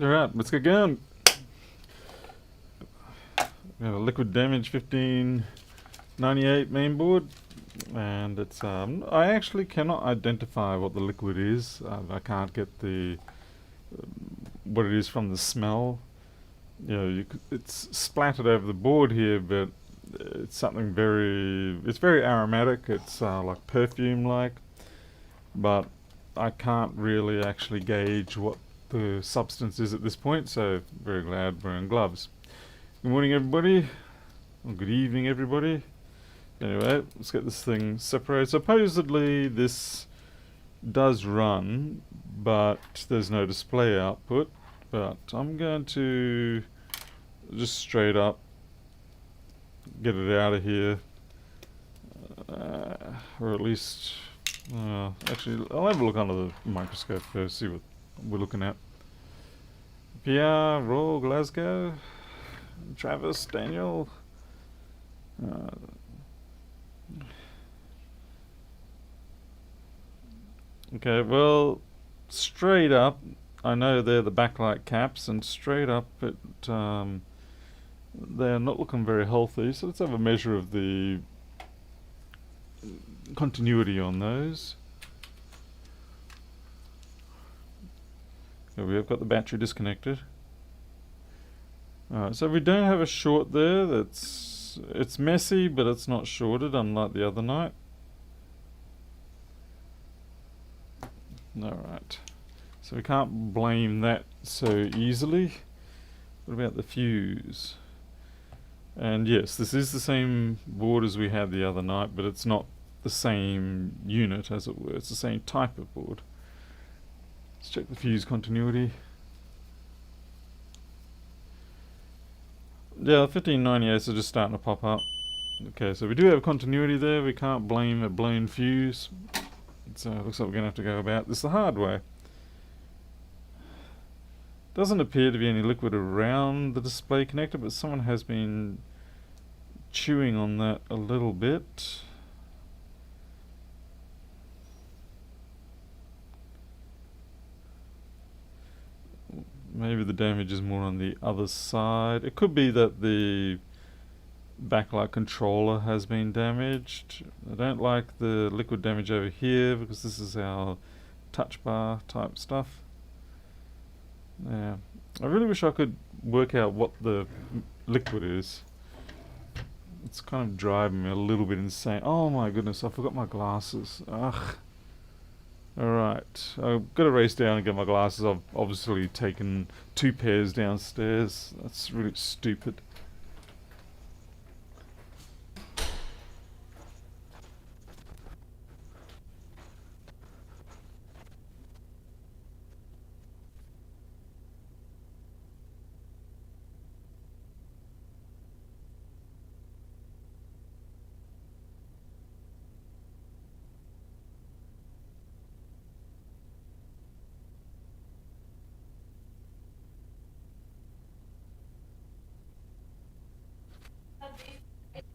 Alright, let's get going. We have a liquid damage 1598 mainboard, and it's I actually cannot identify what the liquid is. I can't get the what it is from the smell. You know, it's splattered over the board here, but it's something it's very aromatic. It's like perfume like, but I can't really actually gauge what the substance is at this point, so very glad wearing gloves. Good morning, everybody. Or good evening, everybody. Anyway, let's get this thing separated. Supposedly this does run, but there's no display output. But I'm going to just straight up get it out of here. Or at least, actually, I'll have a look under the microscope first, see what we're looking at. Pierre, Raw, Glasgow, Travis, Daniel. Okay, well, straight up, I know they're the backlight caps, and straight up, they're not looking very healthy. So let's have a measure of the continuity on those. Here we have got the battery disconnected. Alright, so we don't have a short there. It's messy, but it's not shorted, unlike the other night. Alright, so we can't blame that so easily. What about the fuse? And yes, this is the same board as we had the other night, but it's not the same unit, as it were. It's the same type of board. Let's check the fuse continuity. Yeah, 1598s are just starting to pop up. Okay, so we do have continuity there. We can't blame a blown fuse. So it looks like we're going to have to go about this the hard way. Doesn't appear to be any liquid around the display connector, but someone has been chewing on that a little bit. Maybe the damage is more on the other side. It could be that the backlight controller has been damaged. I don't like the liquid damage over here because this is our touch bar type stuff. Yeah, I really wish I could work out what the liquid is. It's kind of driving me a little bit insane. Oh my goodness, I forgot my glasses. Ugh. Alright, I've got to race down and get my glasses. I've obviously taken 2 pairs downstairs. That's really stupid.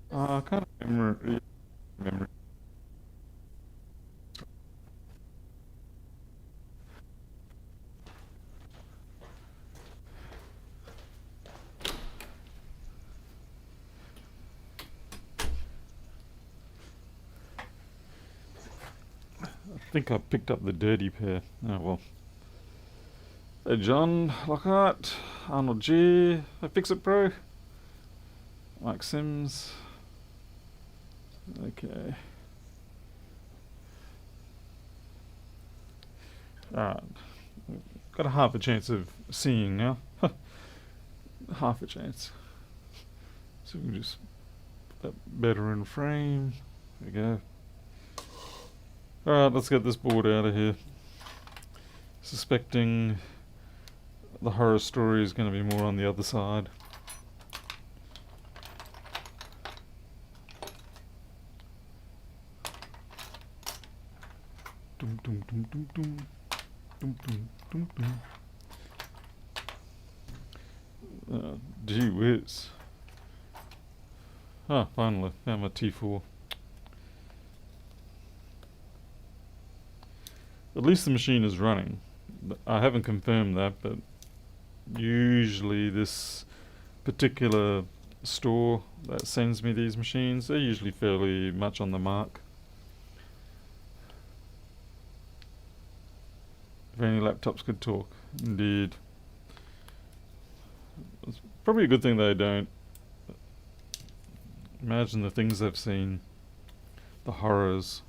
I can't remember. I think I picked up the dirty pair. Oh well. Hey John, Lockhart, Arnold G, Fix-It Pro, Mike Sims. Okay. Alright. Got a half a chance of seeing now. Half a chance. So we can just put that better in frame. There we go. Alright, let's get this board out of here. Suspecting the horror story is going to be more on the other side. Dum dum dum dum dum. Dum dum dum dum. Gee whiz. Ah, finally, found my T4. At least the machine is running. I haven't confirmed that, but usually this particular store that sends me these machines, they're usually fairly much on the mark. If only laptops could talk. Indeed. It's probably a good thing they don't. Imagine the things they've seen. The horrors.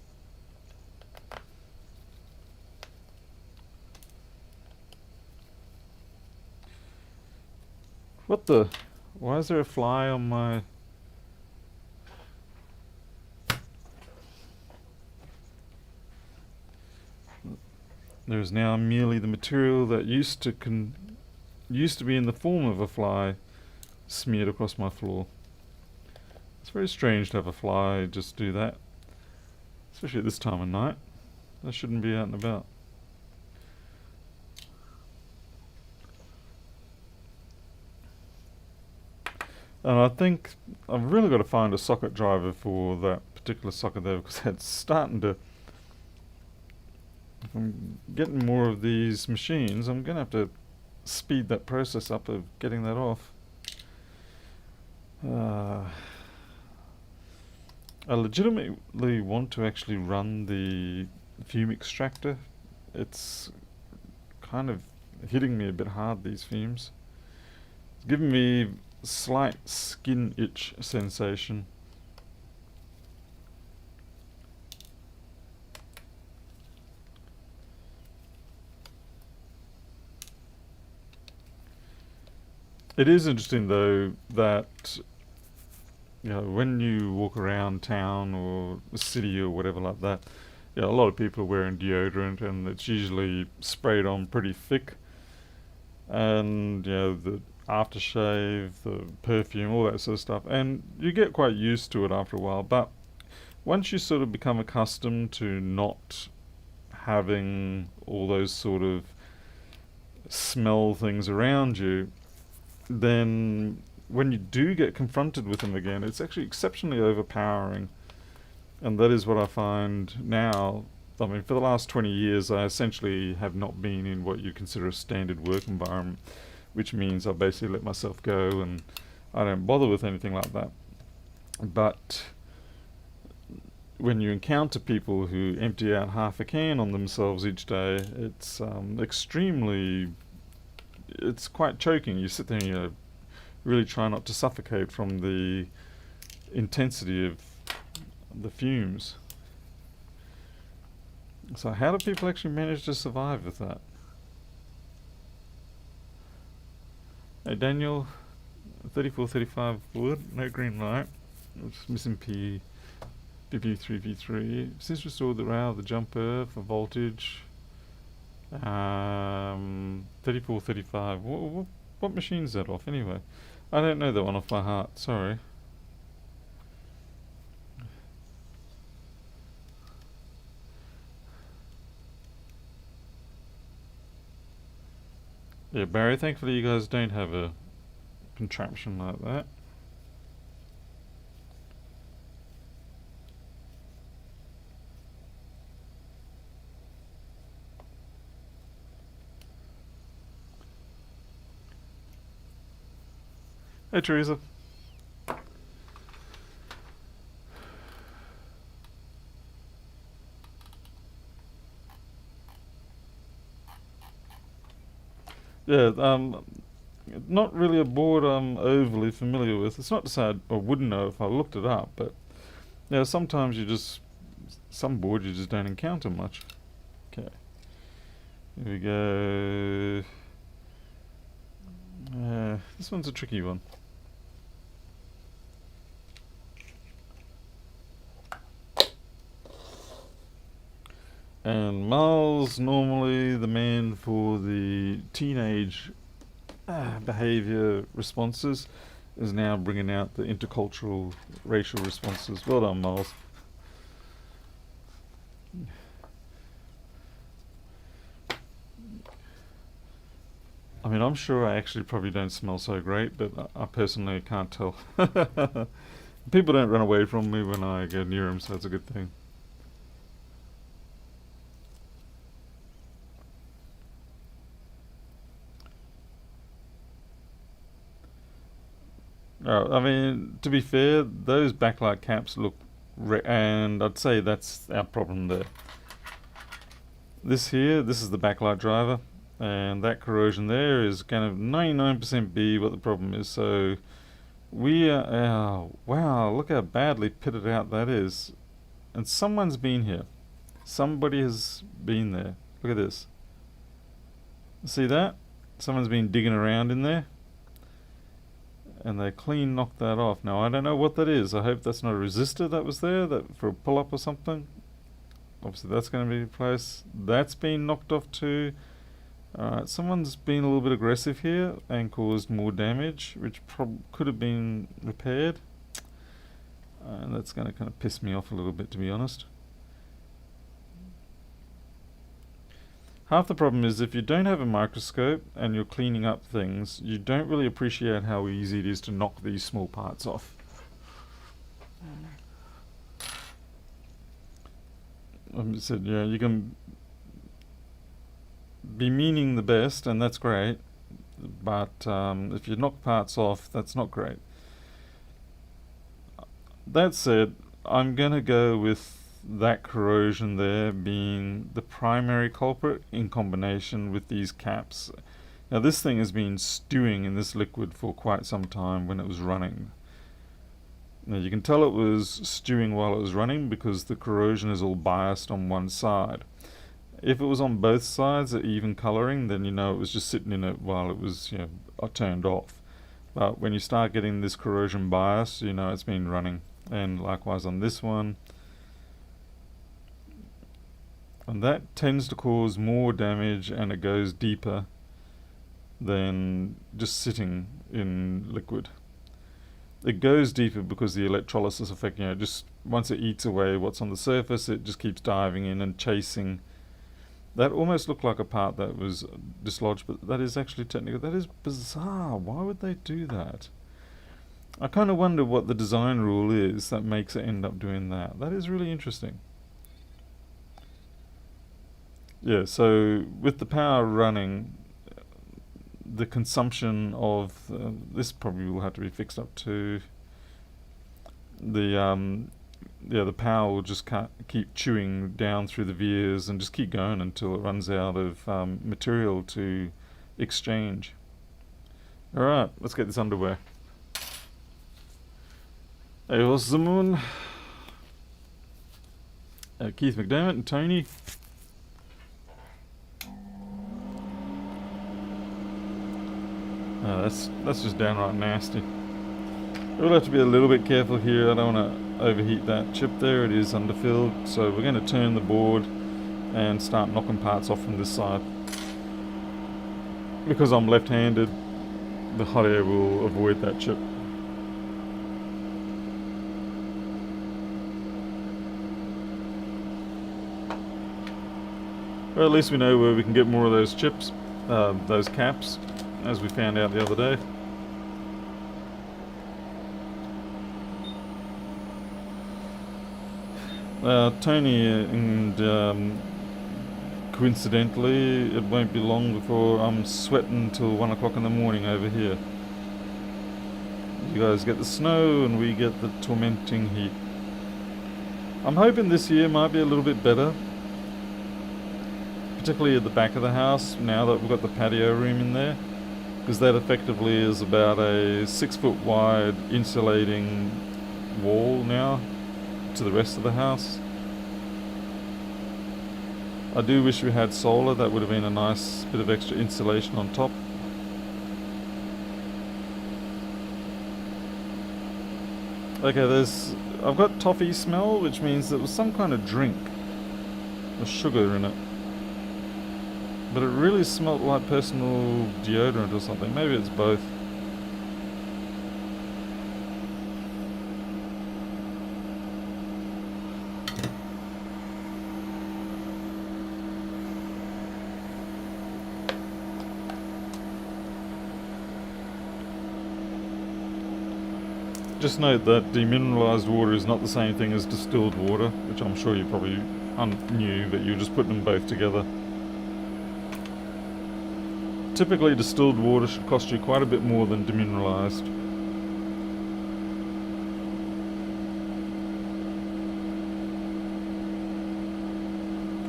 What the? Why is there a fly on my... There's now merely the material that used to be in the form of a fly smeared across my floor. It's very strange to have a fly just do that, especially at this time of night. They shouldn't be out and about. And I think I've really got to find a socket driver for that particular socket there, because it's starting to... If I'm getting more of these machines, I'm going to have to speed that process up of getting that off. I legitimately want to actually run the fume extractor. It's kind of hitting me a bit hard, these fumes. It's giving me slight skin itch sensation. It is interesting though that, you know, when you walk around town or the city or whatever like that, you know, a lot of people are wearing deodorant and it's usually sprayed on pretty thick, and you know, the aftershave, the perfume, all that sort of stuff, and you get quite used to it after a while. But once you sort of become accustomed to not having all those sort of smell things around you, then when you do get confronted with them again, it's actually exceptionally overpowering. And that is what I find now. I mean, for the last 20 years, I essentially have not been in what you consider a standard work environment, which means I basically let myself go and I don't bother with anything like that. But when you encounter people who empty out half a can on themselves each day, it's it's quite choking. You sit there and you really try not to suffocate from the intensity of the fumes. So how do people actually manage to survive with that? Hey Daniel, 3435 wood, no green light. It's missing P, PP3V3. Since restored the rail of the jumper for voltage. 3435. What machine's that off anyway? I don't know that one off by heart, sorry. Yeah, Barry, thankfully you guys don't have a contraption like that. Hey Teresa. Yeah, not really a board I'm overly familiar with. It's not to say I wouldn't know if I looked it up, but yeah, sometimes some boards you just don't encounter much. Okay, here we go. This one's a tricky one. And Miles, normally the man for the teenage behaviour responses, is now bringing out the intercultural racial responses. Well done, Miles. I mean, I'm sure I actually probably don't smell so great, but I personally can't tell. People don't run away from me when I go near them, so that's a good thing. I mean, to be fair, those backlight caps look, and I'd say that's our problem there. This here, this is the backlight driver, and that corrosion there is kind of 99% B what the problem is. So we are, oh, wow, look how badly pitted out that is. And someone's been here. Somebody has been there. Look at this. See that? Someone's been digging around in there. And they clean knocked that off. Now I don't know what that is. I hope that's not a resistor that was there that for a pull-up or something. Obviously that's going to be replaced. That's been knocked off too. Alright, someone's been a little bit aggressive here and caused more damage, which could have been repaired. And that's going to kind of piss me off a little bit, to be honest. Half the problem is if you don't have a microscope and you're cleaning up things, you don't really appreciate how easy it is to knock these small parts off. I said, yeah, you can be meaning the best, and that's great, but if you knock parts off, that's not great. That said, I'm going to go with that corrosion there being the primary culprit in combination with these caps. Now this thing has been stewing in this liquid for quite some time when it was running. Now you can tell it was stewing while it was running because the corrosion is all biased on one side. If it was on both sides at even colouring, then you know it was just sitting in it while it was, you know, turned off. But when you start getting this corrosion bias, you know it's been running. And likewise on this one. And that tends to cause more damage and it goes deeper than just sitting in liquid. It goes deeper because the electrolysis effect, you know, just once it eats away what's on the surface, it just keeps diving in and chasing. That almost looked like a part that was dislodged, but that is actually technical. That is bizarre. Why would they do that? I kind of wonder what the design rule is that makes it end up doing that. That is really interesting. Yeah, so with the power running, the consumption of this probably will have to be fixed up to the power will just keep chewing down through the vias and just keep going until it runs out of material to exchange. Alright, let's get this underway. Hey, what's the moon? Keith McDermott and Tony. That's just downright nasty. We'll have to be a little bit careful here. I don't want to overheat that chip there. It is underfilled, so we're going to turn the board and start knocking parts off from this side. Because I'm left-handed, the hot air will avoid that chip. Well, at least we know where we can get more of those chips, those caps, as we found out the other day. Tony and coincidentally, it won't be long before I'm sweating till 1 o'clock in the morning over here. You guys get the snow and we get the tormenting heat. I'm hoping this year might be a little bit better, particularly at the back of the house now that we've got the patio room in there, because that effectively is about a 6 foot wide insulating wall now to the rest of the house. I do wish we had solar. That would have been a nice bit of extra insulation on top. Okay, I've got toffee smell, which means there was some kind of drink with sugar in it. But it really smelled like personal deodorant or something. Maybe it's both. Just note that demineralized water is not the same thing as distilled water, which I'm sure you probably knew, but you're just putting them both together. Typically distilled water should cost you quite a bit more than demineralized.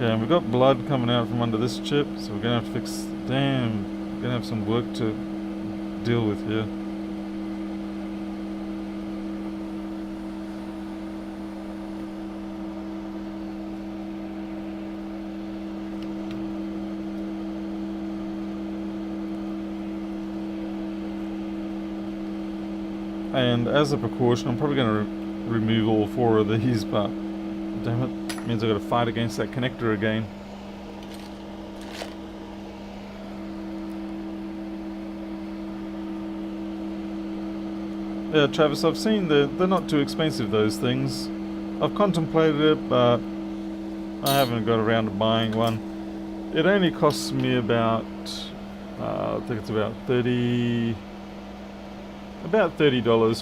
Okay, and we've got blood coming out from under this chip, so we're gonna have to fix. Damn, we're gonna have some work to deal with here. And as a precaution, I'm probably going to remove all 4 of these, but damn it, means I've got to fight against that connector again. Yeah, Travis, I've seen they're not too expensive, those things. I've contemplated it, but I haven't got around to buying one. It only costs me about, I think it's about $30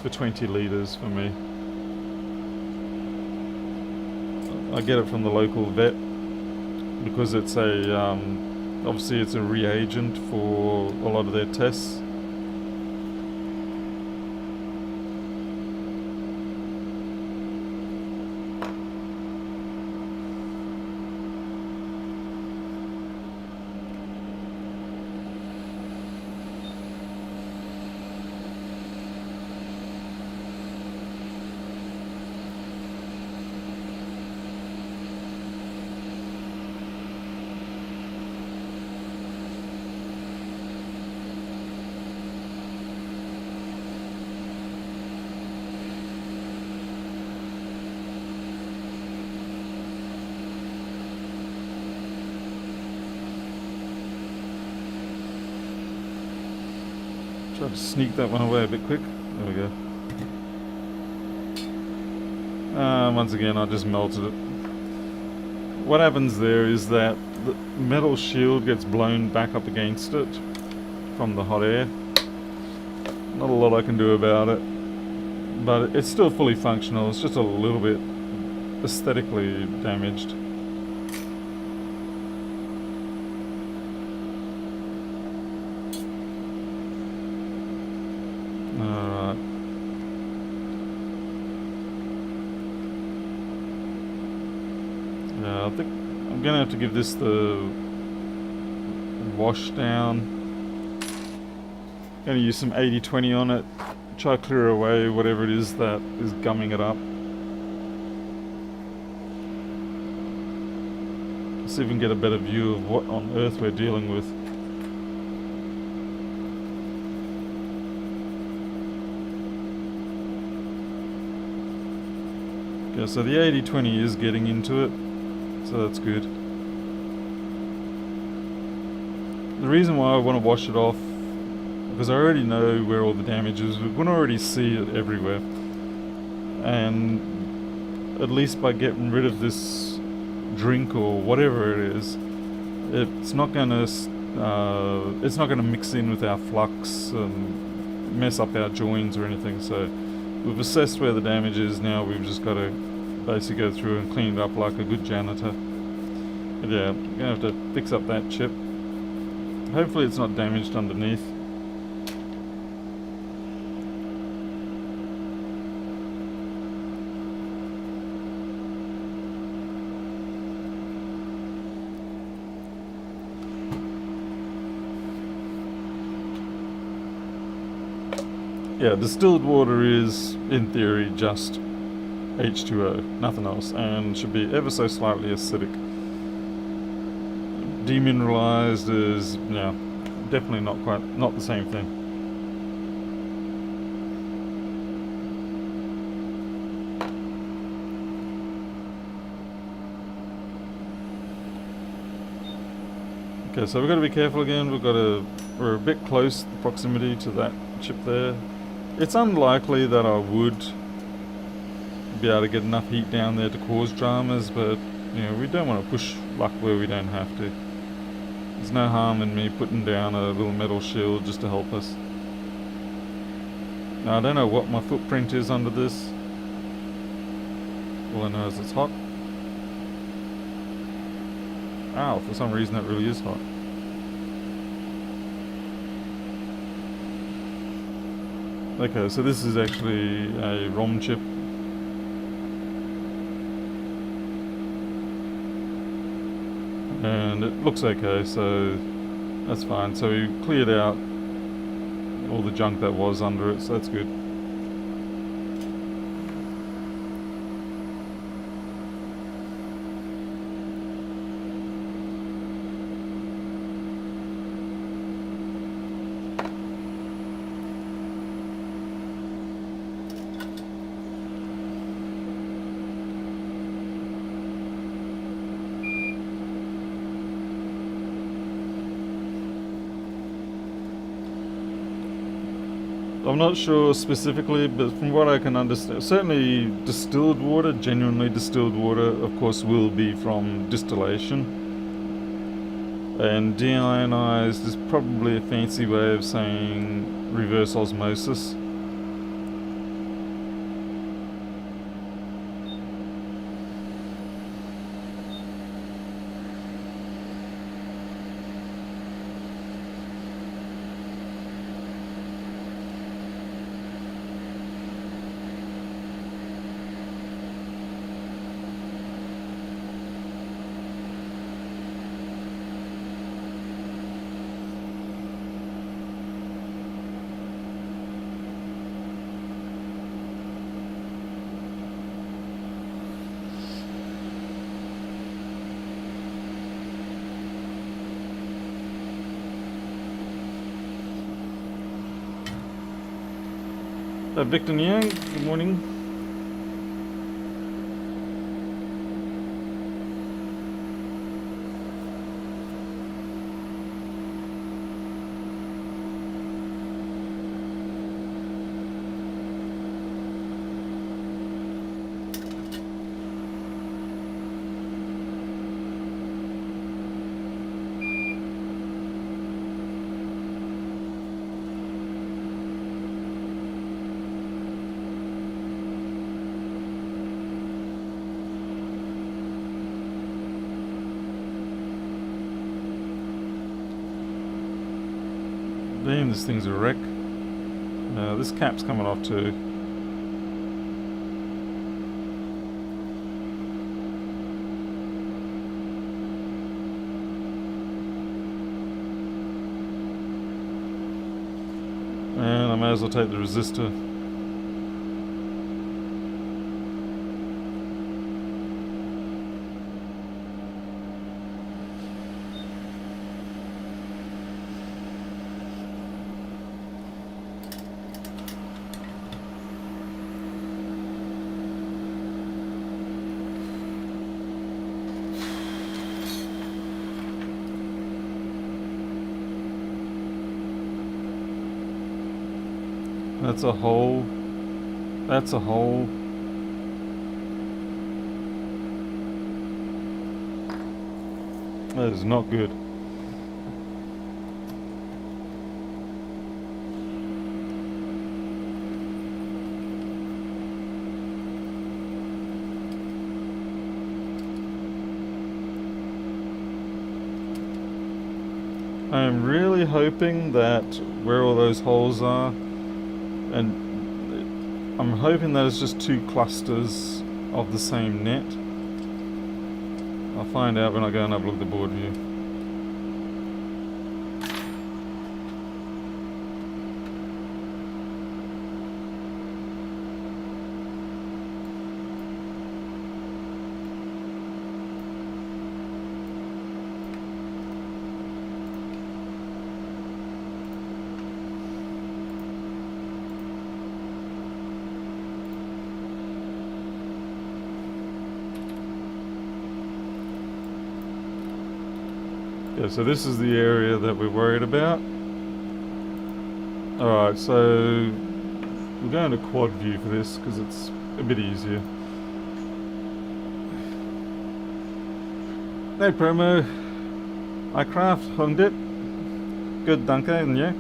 for 20 litres for me. I get it from the local vet because it's a, obviously it's a reagent for a lot of their tests. Try to sneak that one away a bit quick. There we go. Once again, I just melted it. What happens there is that the metal shield gets blown back up against it from the hot air. Not a lot I can do about it, but it's still fully functional. It's just a little bit aesthetically damaged. Alright. Yeah, I think I'm gonna have to give this the wash down. Gonna use some 80-20 on it. Try to clear away whatever it is that is gumming it up. See if we can get a better view of what on earth we're dealing with. Okay, so the 80-20 is getting into it, so that's good. The reason why I want to wash it off, because I already know where all the damage is. We can already see it everywhere, and at least by getting rid of this drink or whatever it is, it's not gonna mix in with our flux and mess up our joins or anything. So we've assessed where the damage is. Now we've just got to basically go through and clean it up like a good janitor. But yeah, I'm gonna have to fix up that chip. Hopefully it's not damaged underneath. Yeah, distilled water is, in theory, just H2O, nothing else, and should be ever so slightly acidic. Demineralized is, yeah, definitely not the same thing. Okay, so we've got to be careful again. We're a bit close, the proximity to that chip there. It's unlikely that I would be able to get enough heat down there to cause dramas, but you know, we don't want to push luck where we don't have to. There's no harm in me putting down a little metal shield just to help us. Now, I don't know what my footprint is under this. All I know is it's hot. Ow, for some reason that really is hot. Okay, so this is actually a ROM chip. and it looks okay, so that's fine. So we cleared out all the junk that was under it, so that's good. I'm not sure specifically, but from what I can understand, certainly distilled water, genuinely distilled water, of course, will be from distillation. And deionized is probably a fancy way of saying reverse osmosis. Victor Niang, good morning. Damn, this thing's a wreck. This cap's coming off too. And I may as well take the resistor. That's a hole. That's a hole. That is not good. I am really hoping that where all those holes are, and I'm hoping that it's just two clusters of the same net. I'll find out when I go and have a look at the board view. Yeah, so this is the area that we're worried about. Alright, so we're going to quad view for this because it's a bit easier. Hey promo, I craft hunged it. Good, danke, and yeah.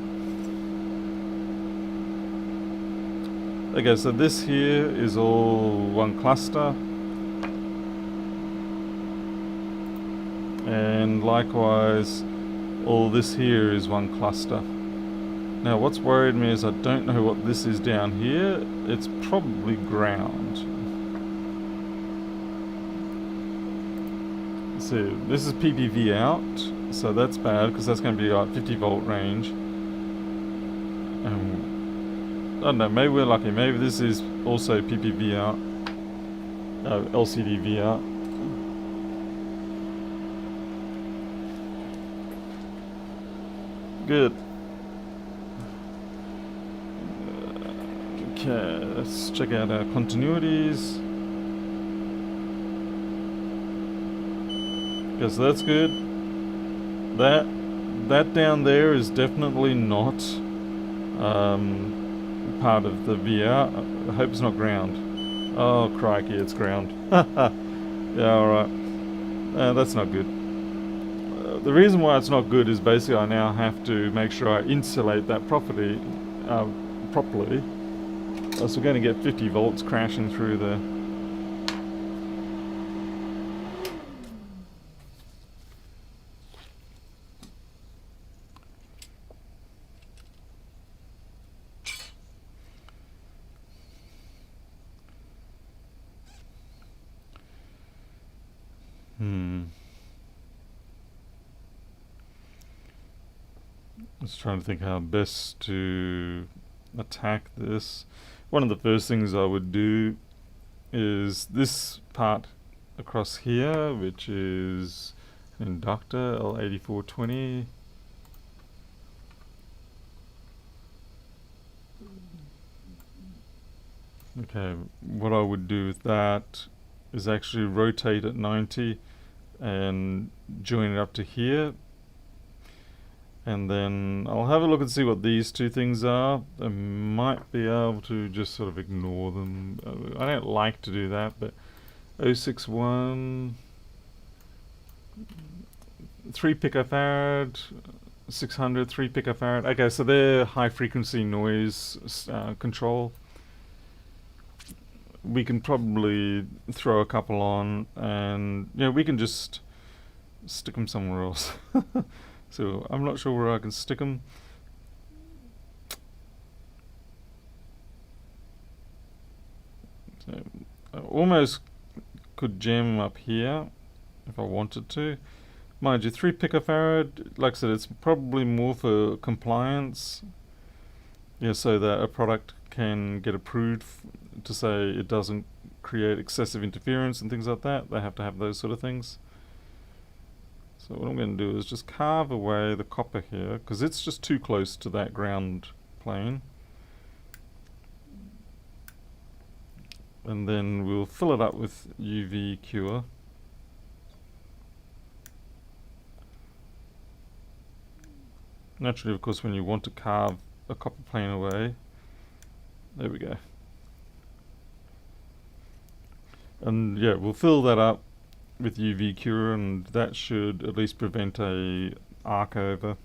Okay, so this here is all one cluster. And likewise, all this here is one cluster. Now what's worried me is I don't know what this is down here. It's probably ground. see, this is PPV out, so that's bad because that's going to be like 50 volt range. And I don't know, maybe we're lucky. Maybe this is also PPV out, LCD V out. Good. Okay, let's check out our continuities. Okay, so that's good. That down there is definitely not part of the VR. I hope it's not ground. Oh crikey, it's ground. Yeah, alright. That's not good. The reason why it's not good is basically I now have to make sure I insulate that properly. So we're going to get 50 volts crashing through there. Just trying to think how best to attack this. One of the first things I would do is this part across here, which is an inductor L8420. Okay, what I would do with that is actually rotate at 90 and join it up to here. And then I'll have a look and see what these two things are. I might be able to just sort of ignore them. I don't like to do that, but 061, 3 picofarad, 600, 3 picofarad. Okay, so they're high frequency noise control. We can probably throw a couple on, and we can just stick them somewhere else. So I'm not sure where I can stick them. So I almost could jam them up here if I wanted to. Mind you, 3 picofarad, like I said, it's probably more for compliance. So that a product can get approved to say it doesn't create excessive interference and things like that. They have to have those sort of things. So what I'm going to do is just carve away the copper here, because it's just too close to that ground plane. And then we'll fill it up with UV cure. Naturally, of course, when you want to carve a copper plane away, there we go. And we'll fill that up with UV cure, and that should at least prevent a arc over.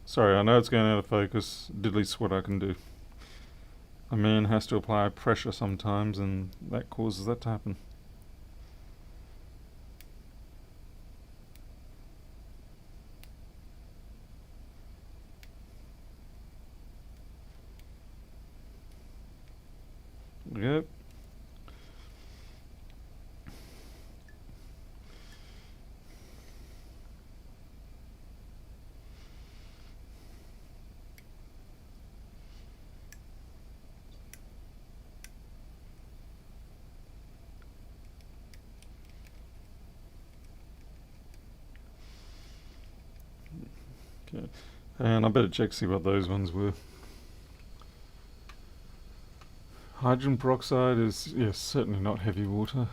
Sorry, I know it's going out of focus. Diddly's what I can do. A man has to apply pressure sometimes, and that causes that to happen. Yep. Okay. And I better check see what those ones were. Hydrogen peroxide is, yes, certainly not heavy water.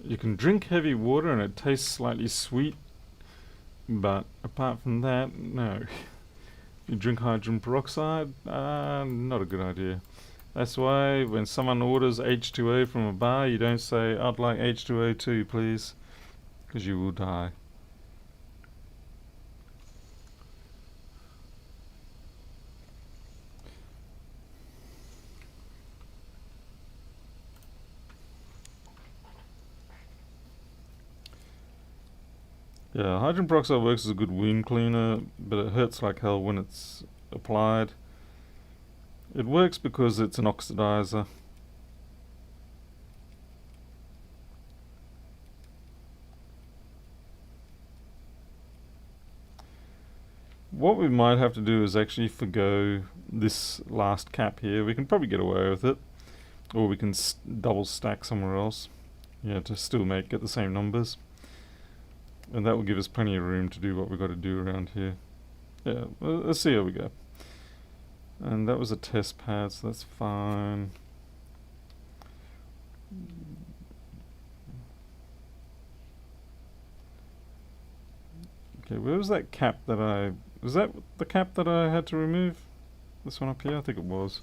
You can drink heavy water and it tastes slightly sweet, but apart from that, no. You drink hydrogen peroxide, not a good idea. That's why when someone orders H2O from a bar, you don't say, "I'd like H2O too, please," because you will die. Yeah, hydrogen peroxide works as a good wound cleaner, but it hurts like hell when it's applied. It works because it's an oxidizer. What we might have to do is actually forgo this last cap here. We can probably get away with it, or we can double stack somewhere else. Yeah, to still get the same numbers, and that will give us plenty of room to do what we've got to do around here. Yeah, let's see how we go. And that was a test pad, so that's fine. Okay, where was that cap that was that the cap that I had to remove? This one up here? I think it was.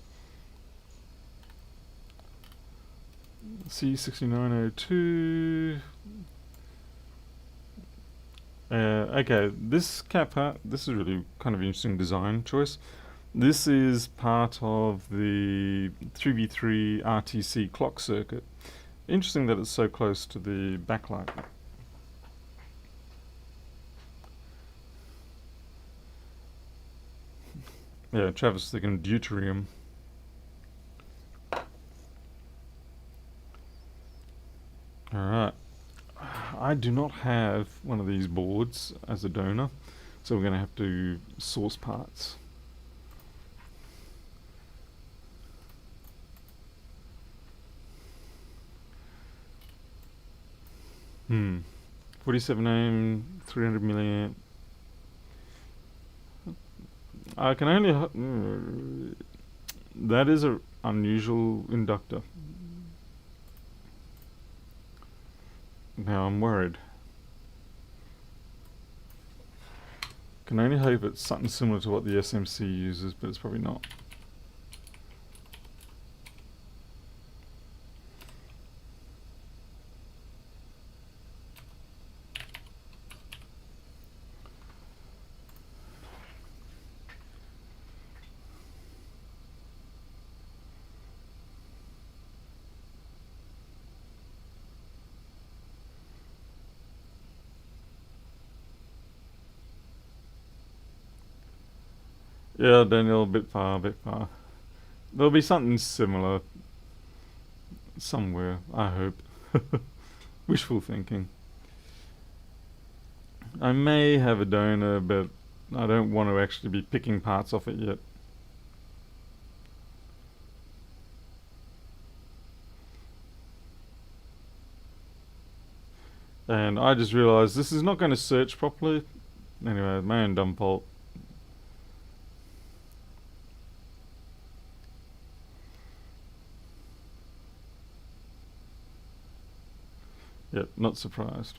C6902. Okay, this cap, this is really kind of interesting design choice. This is part of the 3v3 RTC clock circuit. Interesting that it's so close to the backlight. Yeah, Travis thinking deuterium. Alright. I do not have one of these boards as a donor, so we're going to have to source parts. Hmm. 47 ohm, 300 milliamp. I can only. That is an unusual inductor. Now I'm worried. Can only hope it's something similar to what the SMC uses, but it's probably not. Yeah, Daniel, a bit far, a bit far. There'll be something similar somewhere, I hope. Wishful thinking. I may have a donor, but I don't want to actually be picking parts off it yet. And I just realised this is not going to search properly. Anyway, my own dumb fault. Yep, not surprised.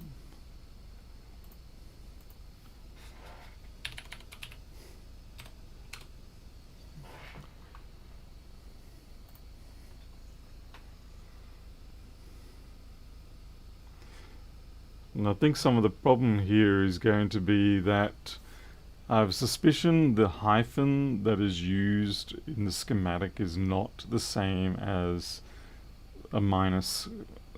And I think some of the problem here is going to be that I have a suspicion the hyphen that is used in the schematic is not the same as a minus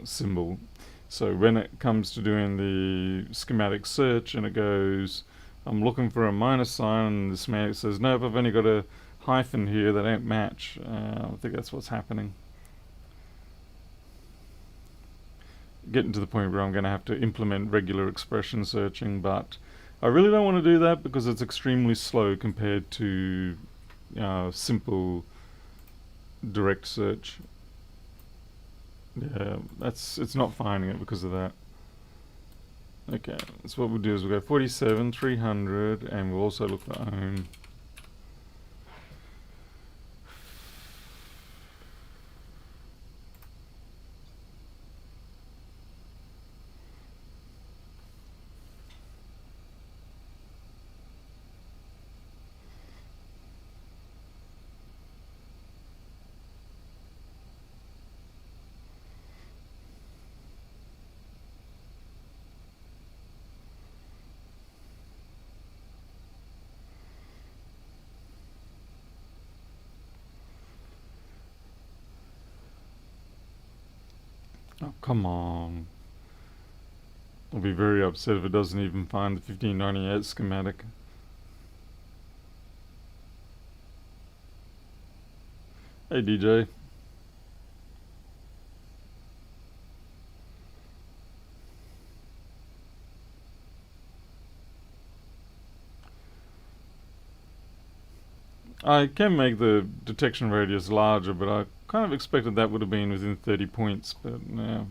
symbol. So when it comes to doing the schematic search and it goes, I'm looking for a minus sign, and the schematic says, nope, I've only got a hyphen here that don't match. I think that's what's happening. Getting to the point where I'm going to have to implement regular expression searching, but I really don't want to do that because it's extremely slow compared to simple direct search. Yeah, it's not finding it because of that. Okay, so what we'll do is we'll go 47, 300, and we'll also look for ohm. Oh, come on. I'll be very upset if it doesn't even find the 1598 schematic. Hey DJ. I can make the detection radius larger, but I kind of expected that would have been within 30 points, but no.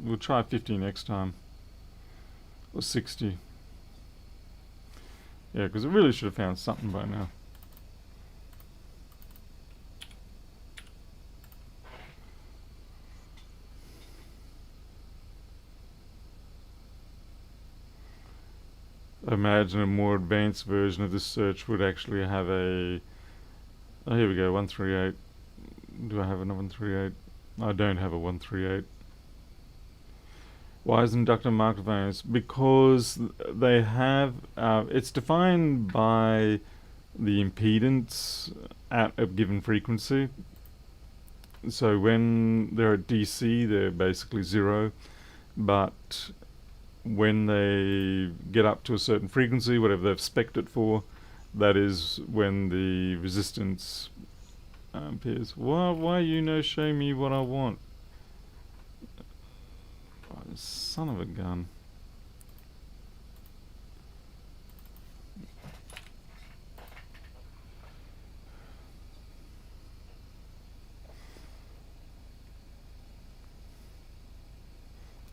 We'll try 50 next time. Or 60. Yeah, because it really should have found something by now. I imagine a more advanced version of this search would actually have a... Oh, here we go, 138. Do I have a 138? I don't have a 138. Why is inductor marked variance? Because they have... it's defined by the impedance at a given frequency. So when they're at DC, they're basically 0. But when they get up to a certain frequency, whatever they've spec'd it for, that is when the resistance appears. Why you no show me what I want? Oh, son of a gun.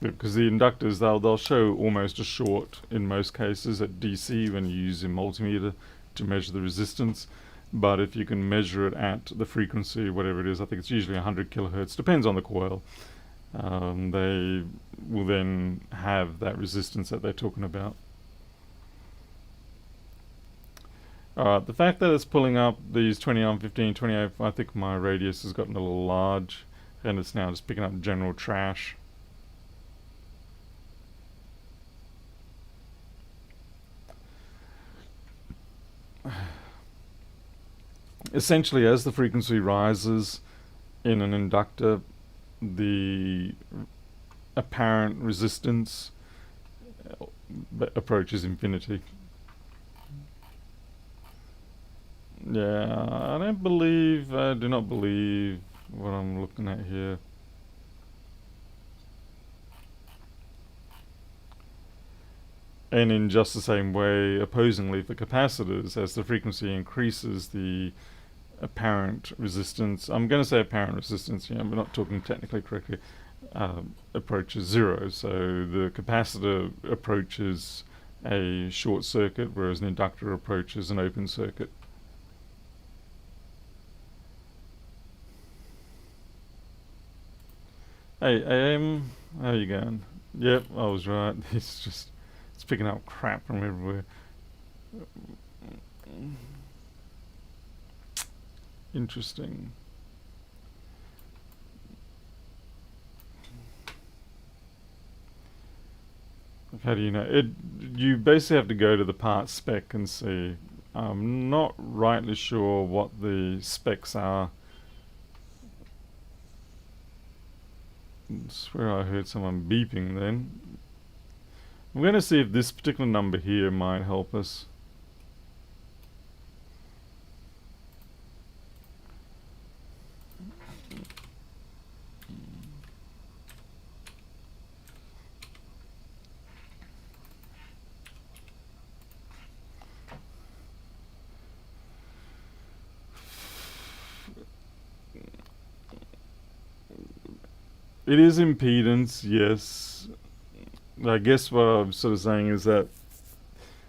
Because the inductors, they'll show almost a short in most cases at DC when you use a multimeter to measure the resistance. But if you can measure it at the frequency, whatever it is, I think it's usually 100 kilohertz, depends on the coil, they will then have that resistance that they're talking about. Alright, the fact that it's pulling up these 20 15, 28, I think my radius has gotten a little large, and it's now just picking up general trash. Essentially, as the frequency rises in an inductor, the apparent resistance approaches infinity. Yeah, I do not believe what I'm looking at here. And in just the same way, opposingly for capacitors, as the frequency increases, the apparent resistance, I'm going to say apparent resistance, we're not talking technically correctly, approaches 0. So the capacitor approaches a short circuit, whereas an inductor approaches an open circuit. Hey, AM, how you going? Yep, I was right. It's picking up crap from everywhere. Interesting. How do you know? You basically have to go to the part spec and see. I'm not rightly sure what the specs are. I swear I heard someone beeping then. I'm going to see if this particular number here might help us. It is impedance, yes. I guess what I'm sort of saying is that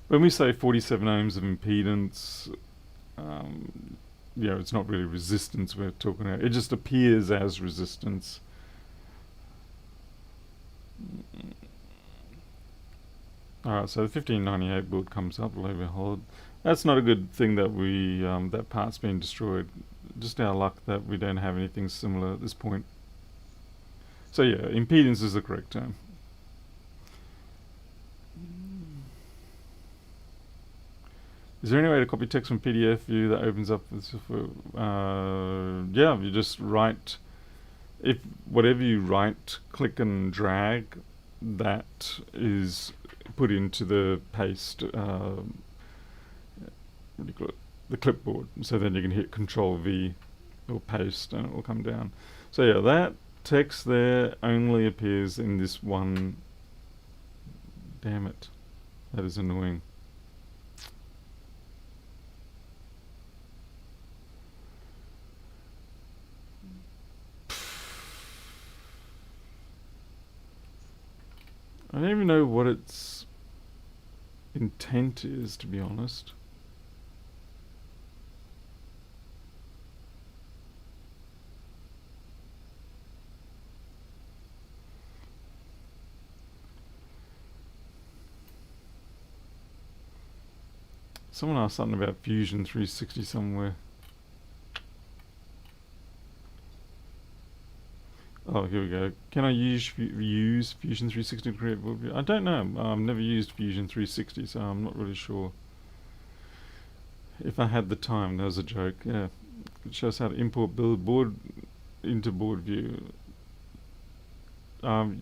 when we say 47 ohms of impedance, it's not really resistance we're talking about. It just appears as resistance. Alright, so the 1598 board comes up, lo and behold. That's not a good thing that that part's been destroyed. Just our luck that we don't have anything similar at this point. So yeah, impedance is the correct term. Is there any way to copy text from PDF view that opens up yeah, you just write, if whatever you right click and drag, that is put into the paste, what do you call it, the clipboard. So then you can hit Control V or paste and it will come down. So yeah, that text there only appears in this one. Damn it, that is annoying. I don't even know what its intent is, to be honest. Someone asked something about Fusion 360 somewhere. Oh, here we go. Can I use Fusion 360 to create board view? I don't know. I've never used Fusion 360, so I'm not really sure. If I had the time, that was a joke. Yeah, it shows how to import build board into board view. Oh,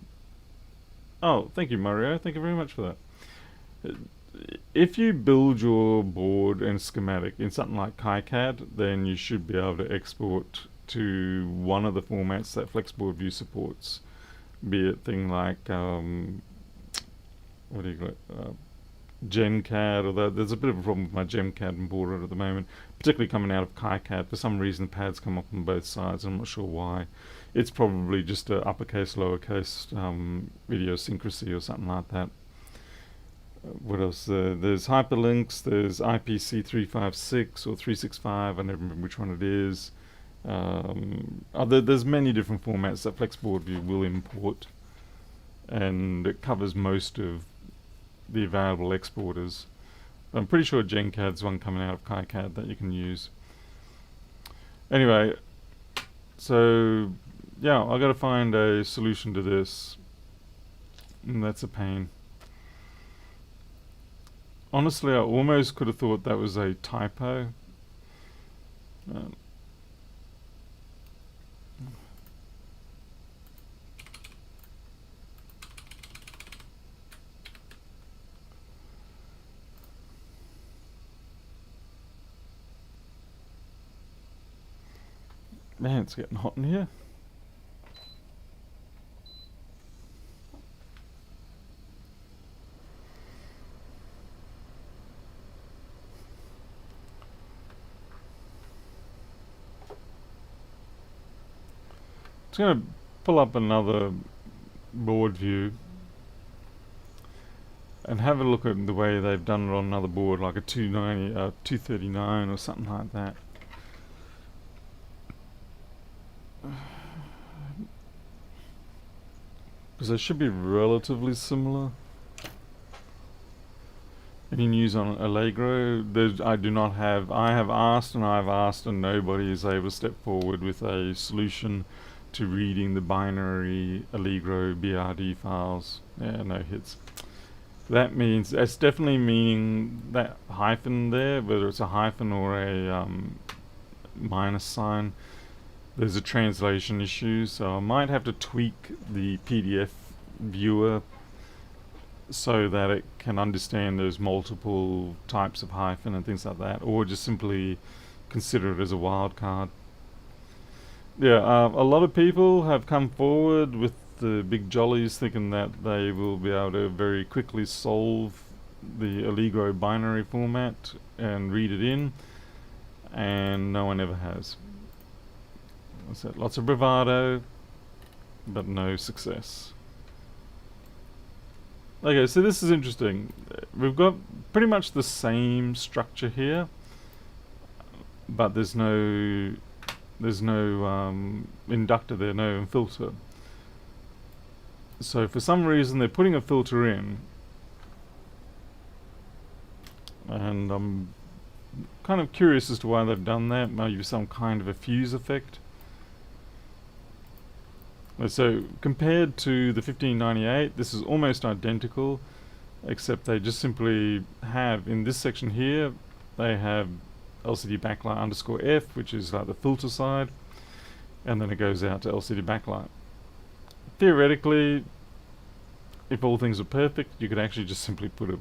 thank you, Mario. Thank you very much for that. If you build your board and schematic in something like KiCad, then you should be able to export to one of the formats that Flexboard View supports, be it thing like what do you call it, GenCAD, although there's a bit of a problem with my GenCAD and board at the moment, particularly coming out of KiCad. For some reason the pads come up on both sides, I'm not sure why. It's probably just a uppercase, lowercase idiosyncrasy or something like that. What else? There's hyperlinks, there's IPC 356 or 365, I never remember which one it is. There's many different formats that Flexboard View will import, and it covers most of the available exporters. I'm pretty sure GenCAD's one coming out of KiCad that you can use. Anyway, so yeah, I gotta find a solution to this, and that's a pain. Honestly, I almost could have thought that was a typo. Man, it's getting hot in here. Just going to pull up another board view and have a look at the way they've done it on another board, like a 290, 239 or something like that. Because they should be relatively similar. Any news on Allegro? I do not have. I have asked and I've asked, and nobody is able to step forward with a solution to reading the binary Allegro BRD files. Yeah, no hits. That means, that's definitely meaning that hyphen there, whether it's a hyphen or a minus sign, there's a translation issue, so I might have to tweak the PDF viewer so that it can understand those multiple types of hyphen and things like that, or just simply consider it as a wildcard. Yeah, a lot of people have come forward with the big jollies thinking that they will be able to very quickly solve the Allegro binary format and read it in, and no one ever has. So lots of bravado, but no success. Okay, so this is interesting. We've got pretty much the same structure here, but there's no inductor there, no filter. So for some reason they're putting a filter in, and I'm kind of curious as to why they've done that. Maybe some kind of a fuse effect. So compared to the 1598, this is almost identical, except they just simply have, in this section here, they have LCD backlight underscore F, which is like the filter side, and then it goes out to LCD backlight. Theoretically, if all things were perfect, you could actually just simply put a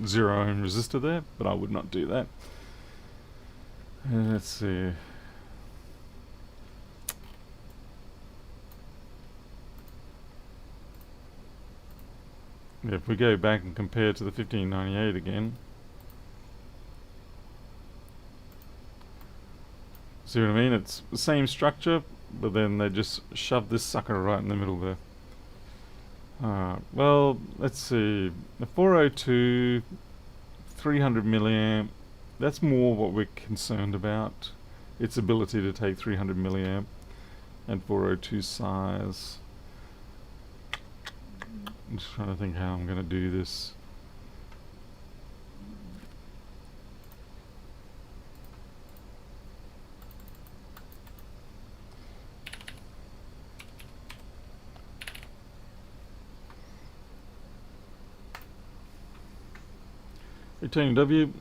0 ohm resistor there, but I would not do that. Let's see. If we go back and compare to the 1598 again, see what I mean? It's the same structure, but then they just shove this sucker right in the middle there. Well, let's see. The 402, 300 milliamp, that's more what we're concerned about. Its ability to take 300 milliamp and 402 size. I'm just trying to think how I'm going to do this. Retaining W.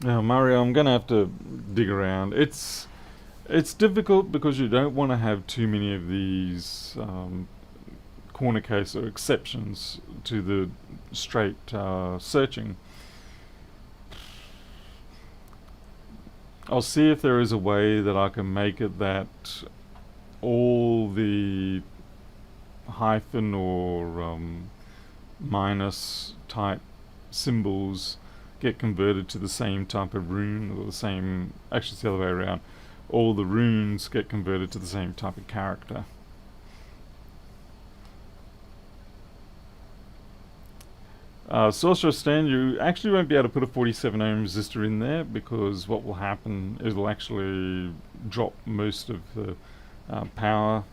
Now, Mario, I'm gonna have to dig around. It's difficult because you don't want to have too many of these corner case or exceptions to the straight searching. I'll see if there is a way that I can make it that all the hyphen or minus type symbols get converted to the same type of rune, or the same, actually it's the other way around, all the runes get converted to the same type of character. Sorcerer Stand, you actually won't be able to put a 47 ohm resistor in there, because what will happen is it'll actually drop most of the power,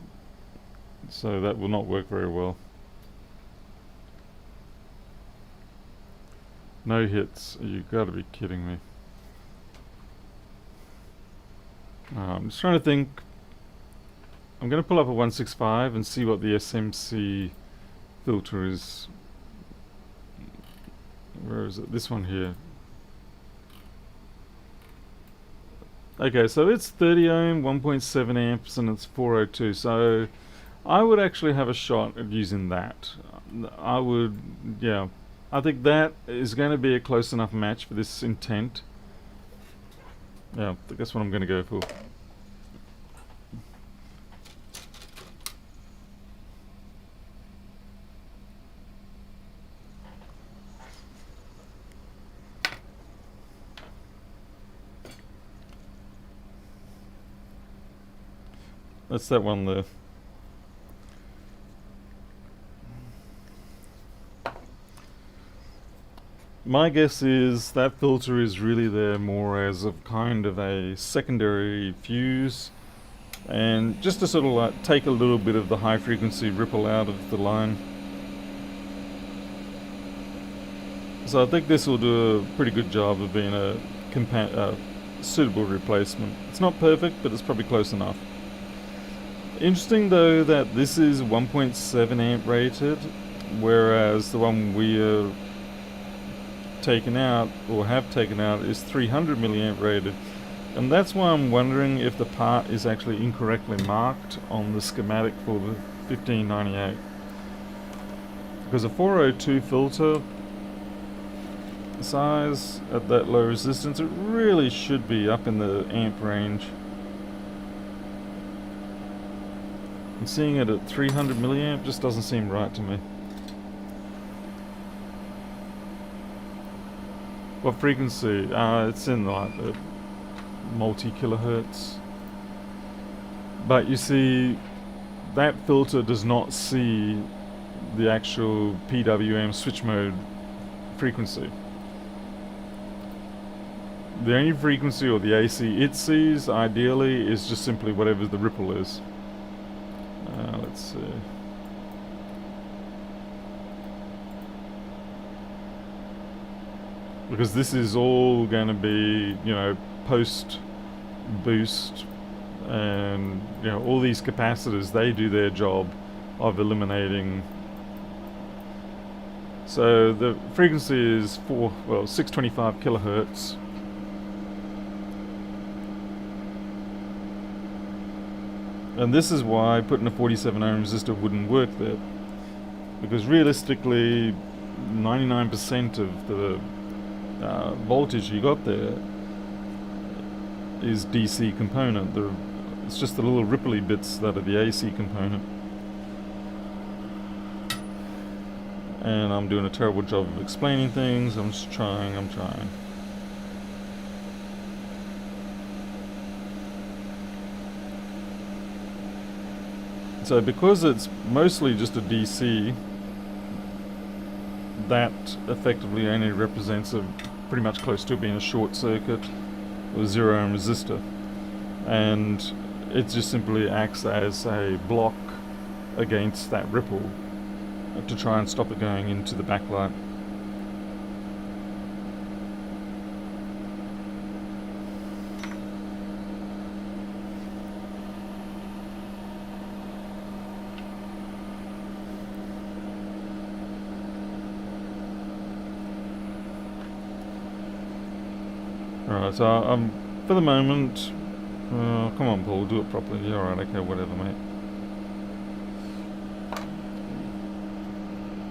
so that will not work very well. No hits, you gotta be kidding me. I'm just trying to think. I'm gonna pull up a 165 and see what the SMC filter is. Where is it? This one here. Okay, so it's 30 ohm, 1.7 amps, and it's 402. So I would actually have a shot at using that. I would, yeah. I think that is going to be a close enough match for this intent. Yeah, I think that's what I'm going to go for. That's that one there. My guess is that filter is really there more as a kind of a secondary fuse, and just to sort of like take a little bit of the high frequency ripple out of the line. So I think this will do a pretty good job of being a suitable replacement. It's not perfect, but it's probably close enough. Interesting though that this is 1.7 amp rated, whereas the one we are taken out, or have taken out, is 300 milliamp rated. And that's why I'm wondering if the part is actually incorrectly marked on the schematic for the 1598. Because a 402 filter size at that low resistance, it really should be up in the amp range. And seeing it at 300 milliamp just doesn't seem right to me. What frequency? It's in like the multi-kilohertz. But you see, that filter does not see the actual PWM switch mode frequency. The only frequency, or the AC it sees, ideally, is just simply whatever the ripple is. Let's see. Because this is all going to be, you know, post boost, and you know, all these capacitors, they do their job of eliminating. So the frequency is 625 kilohertz. And this is why putting a 47 ohm resistor wouldn't work there, because realistically 99% of the voltage you got there is DC component. It's just the little ripply bits that are the AC component. And I'm doing a terrible job of explaining things. I'm trying. So because it's mostly just a DC, that effectively only represents a pretty much close to being a short circuit or 0 ohm resistor, and it just simply acts as a block against that ripple to try and stop it going into the backlight. Alright, so for the moment, come on Paul, do it properly. Yeah, alright, okay, whatever mate.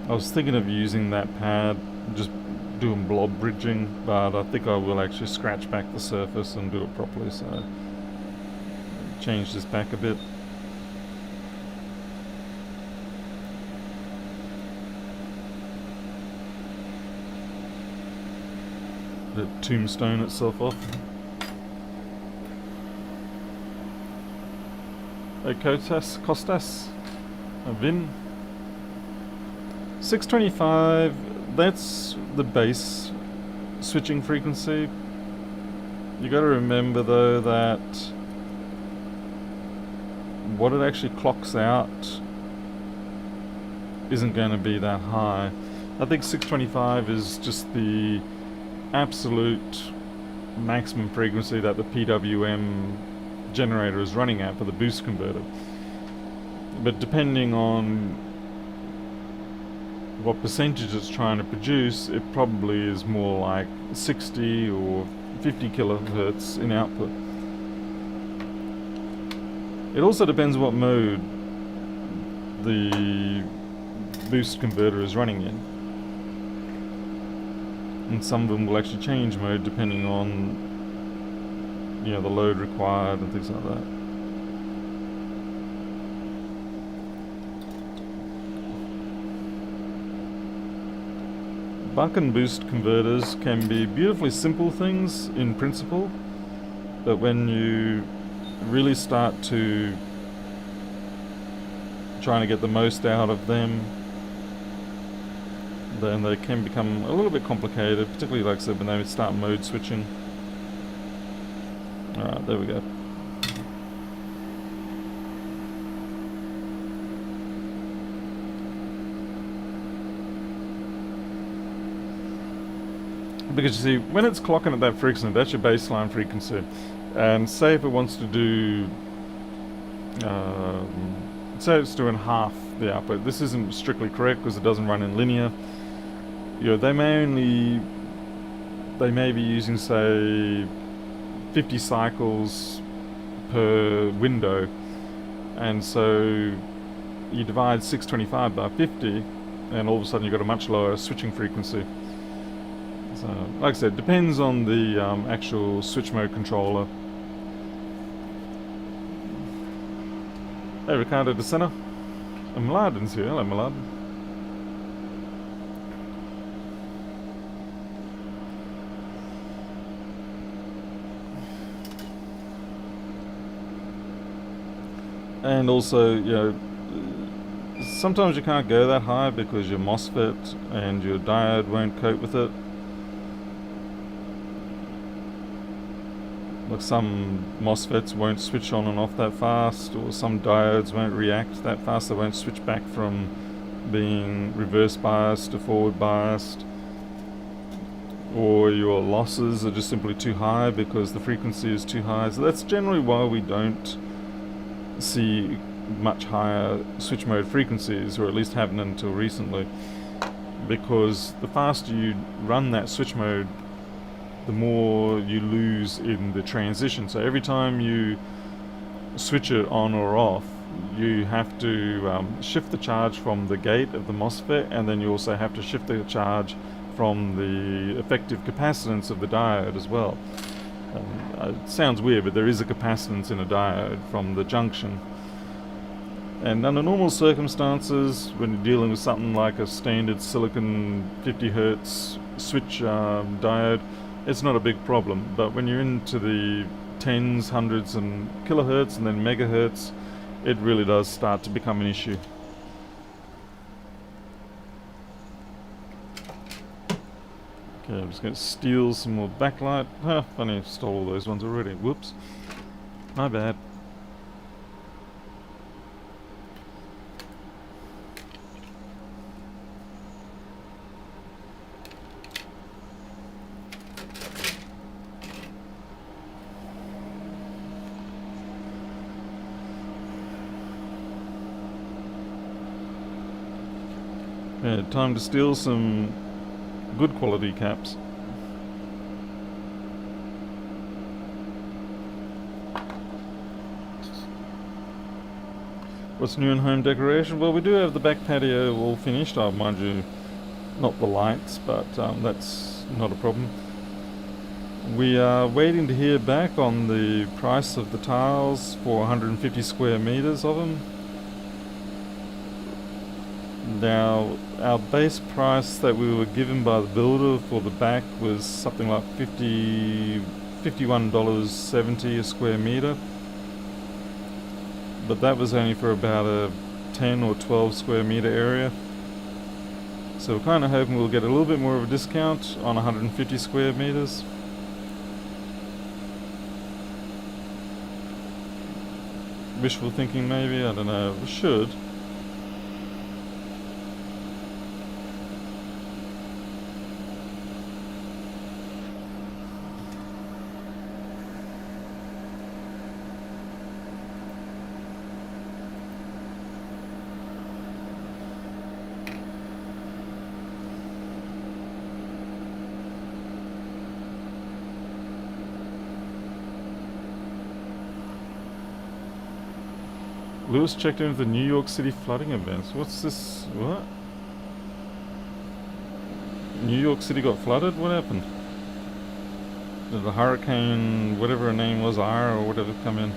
I was thinking of using that pad, just doing blob bridging, but I think I will actually scratch back the surface and do it properly, so change this back a bit. Let it tombstone itself off. Costas, Vin. 625, that's the base switching frequency. You got to remember though that what it actually clocks out isn't going to be that high. I think 625 is just the absolute maximum frequency that the PWM generator is running at for the boost converter. But depending on what percentage it's trying to produce, it probably is more like 60 or 50 kilohertz in output. It also depends what mode the boost converter is running in. And some of them will actually change mode depending on, you know, the load required and things like that. Buck and boost converters can be beautifully simple things in principle, but when you really start to trying to get the most out of them, then they can become a little bit complicated, particularly like I said when they start mode switching. Alright, there we go. Because you see, when it's clocking at that frequency, that's your baseline frequency. And say if it wants to do, say it's doing half the output. This isn't strictly correct because it doesn't run in linear. You know, they may be using, say, 50 cycles per window. And so you divide 625 by 50, and all of a sudden you've got a much lower switching frequency. So, like I said, depends on the actual switch mode controller. Hey Ricardo de Senna. Mladen's here. Hello Mladen. And also, you know, sometimes you can't go that high because your MOSFET and your diode won't cope with it. Like some MOSFETs won't switch on and off that fast, or some diodes won't react that fast. They won't switch back from being reverse biased to forward biased. Or your losses are just simply too high because the frequency is too high. So that's generally why we don't see much higher switch mode frequencies, or at least haven't until recently, because the faster you run that switch mode, the more you lose in the transition. So every time you switch it on or off, you have to shift the charge from the gate of the MOSFET, and then you also have to shift the charge from the effective capacitance of the diode as well. It sounds weird, but there is a capacitance in a diode from the junction. And under normal circumstances, when you're dealing with something like a standard silicon 50 Hz switch diode, it's not a big problem. But when you're into the tens, hundreds and kilohertz and then megahertz, it really does start to become an issue. Okay, I'm just going to steal some more backlight. Funny, I stole all those ones already. Whoops. My bad. Yeah, time to steal some good quality caps. What's new in home decoration? Well, we do have the back patio all finished. Mind you, not the lights, but that's not a problem. We are waiting to hear back on the price of the tiles for 150 square meters of them. Now, our base price that we were given by the builder for the back was something like $51.70 a square meter. But that was only for about a 10 or 12 square meter area. So we're kind of hoping we'll get a little bit more of a discount on 150 square meters. Wishful thinking maybe, I don't know, we should. Lewis checked into the New York City flooding events. What's this? What? New York City got flooded? What happened? Did the hurricane, whatever her name was, Ira or whatever, come in?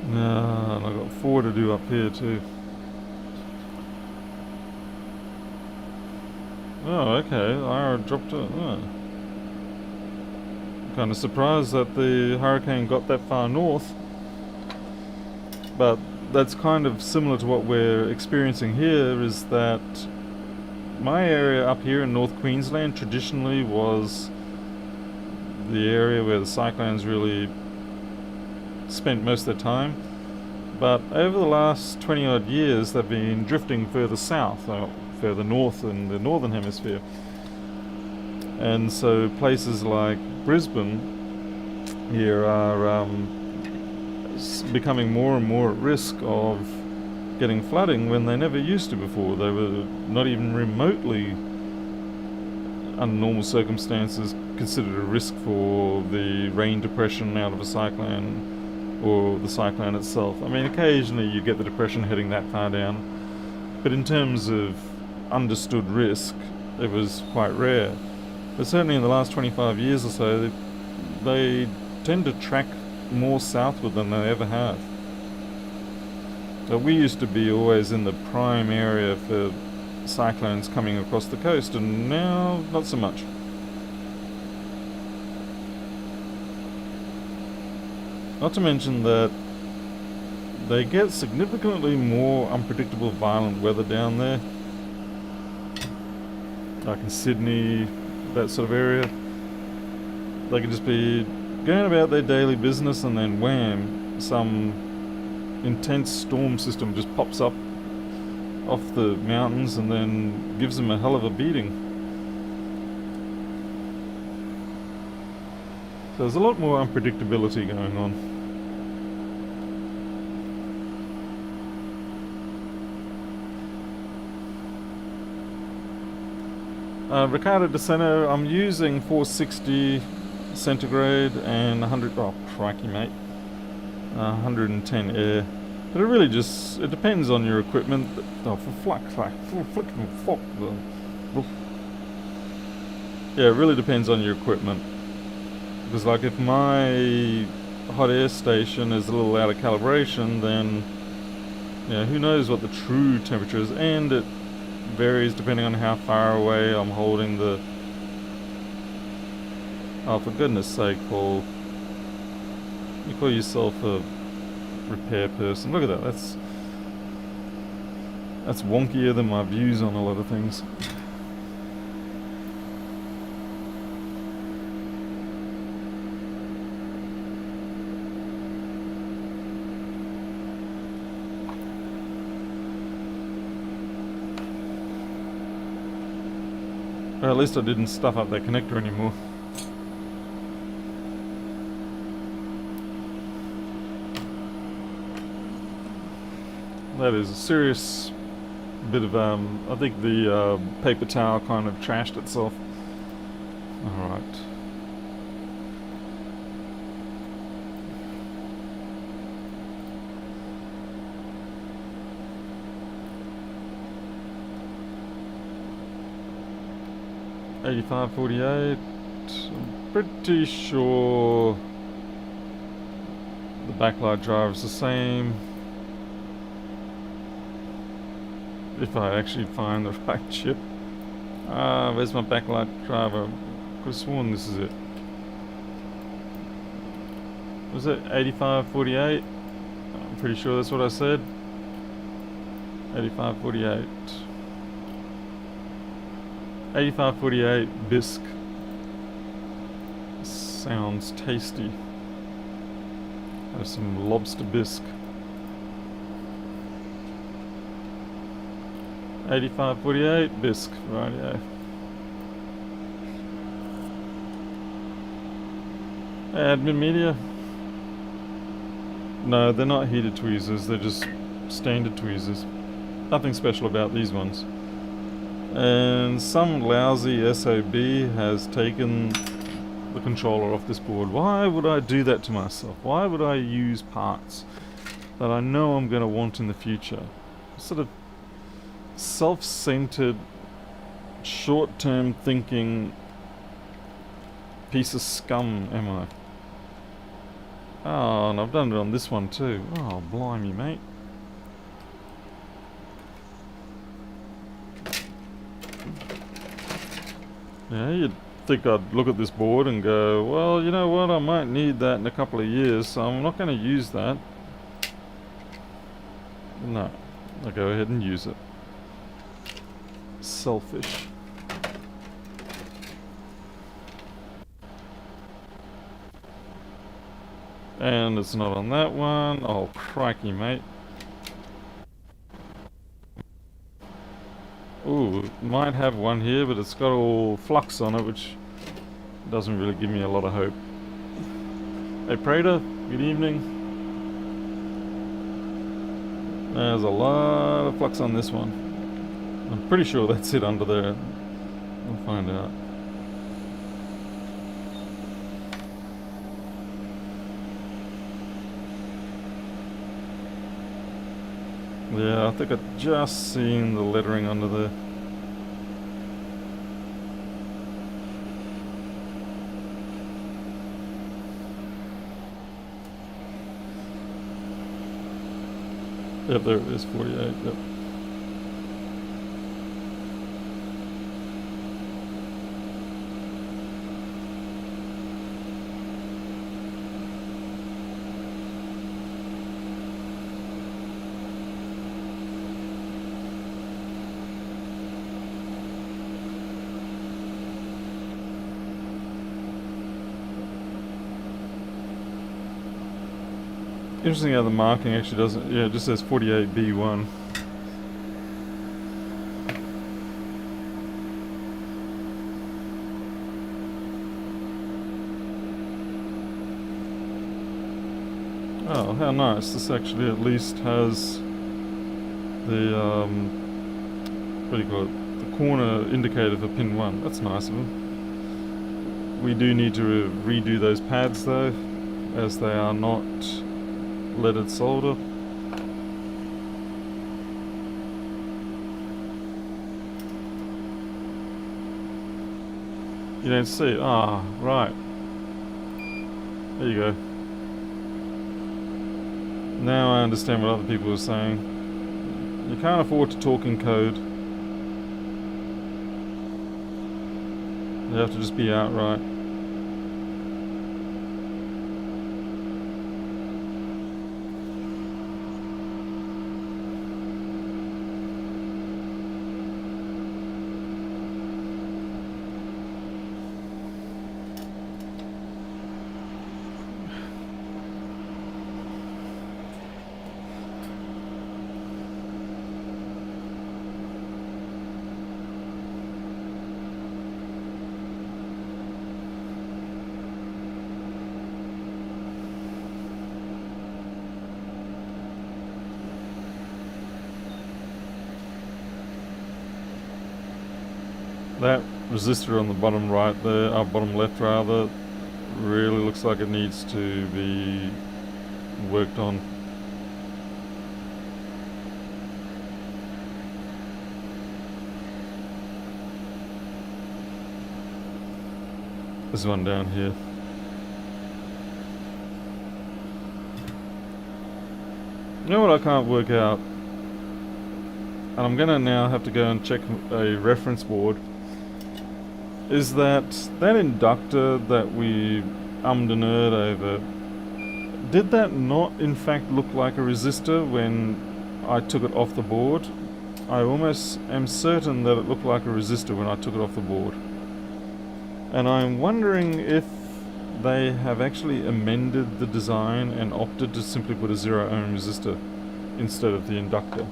No, and I've got 4 to do up here too. Oh, okay. Ira dropped it. Oh. Kind of surprised that the hurricane got that far north. But that's kind of similar to what we're experiencing here, is that my area up here in North Queensland traditionally was the area where the cyclones really spent most of their time. But over the last 20 odd years they've been drifting further south, or further north in the northern hemisphere. And so places like Brisbane here are becoming more and more at risk of getting flooding when they never used to before. They were not even remotely, under normal circumstances, considered a risk for the rain depression out of a cyclone or the cyclone itself. I mean, occasionally you get the depression heading that far down, but in terms of understood risk, it was quite rare. But certainly in the last 25 years or so, they tend to track more southward than they ever have. So we used to be always in the prime area for cyclones coming across the coast, and now not so much. Not to mention that they get significantly more unpredictable violent weather down there, like in Sydney, that sort of area. They could just be going about their daily business and then wham, some intense storm system just pops up off the mountains and then gives them a hell of a beating. So there's a lot more unpredictability going on. Ricardo Deceno, I'm using 460 centigrade and 100, oh crikey mate, 110 air. But it really just, it depends on your equipment. Oh, yeah, it really depends on your equipment. Because like if my hot air station is a little out of calibration, then yeah, who knows what the true temperature is, and it varies depending on how far away I'm holding the... Oh, for goodness sake, Paul. You call yourself a repair person. Look at that. That's wonkier than my views on a lot of things. Well, at least I didn't stuff up that connector anymore. That is a serious bit of, I think the paper towel kind of trashed itself. Alright. $85.48. I'm pretty sure the backlight driver is the same. If I actually find the right chip. Where's my backlight driver? Could have sworn this is it. Was it 8548? I'm pretty sure that's what I said. 8548. 8548 bisque. Sounds tasty. Have some lobster bisque. 8548 bisque, rightio. Admin media. No, they're not heated tweezers, they're just standard tweezers. Nothing special about these ones. And some lousy SOB has taken the controller off this board. Why would I do that to myself? Why would I use parts that I know I'm going to want in the future? Sort of self-centered, short-term thinking piece of scum am I? Oh, and I've done it on this one too. Oh, blimey, mate. Yeah, you'd think I'd look at this board and go, well, you know what, I might need that in a couple of years, so I'm not going to use that. No, I'll go ahead and use it. Selfish. And it's not on that one. Oh, crikey, mate. Ooh, might have one here, but it's got all flux on it, which doesn't really give me a lot of hope. Hey Prater, good evening. There's a lot of flux on this one. I'm pretty sure that's it under there. We'll find out. Yeah, I think I've just seen the lettering under there. Yep, there it is, 48, yep. Interesting how the marking actually doesn't, yeah, it just says 48B1. Oh, how nice. This actually at least has the, what do you call it? The corner indicator for pin 1. That's nice of them. We do need to redo those pads though, as they are not leaded solder. You don't see? Ah, right. There you go. Now I understand what other people are saying. You can't afford to talk in code. You have to just be outright. That resistor on the bottom right there, bottom left rather, really looks like it needs to be worked on. This one down here. You know what I can't work out? And I'm gonna now have to go and check a reference board. Is that inductor that we ummed and erred over, did that not in fact look like a resistor when I took it off the board? I almost am certain that it looked like a resistor when I took it off the board. And I'm wondering if they have actually amended the design and opted to simply put a 0 ohm resistor instead of the inductor.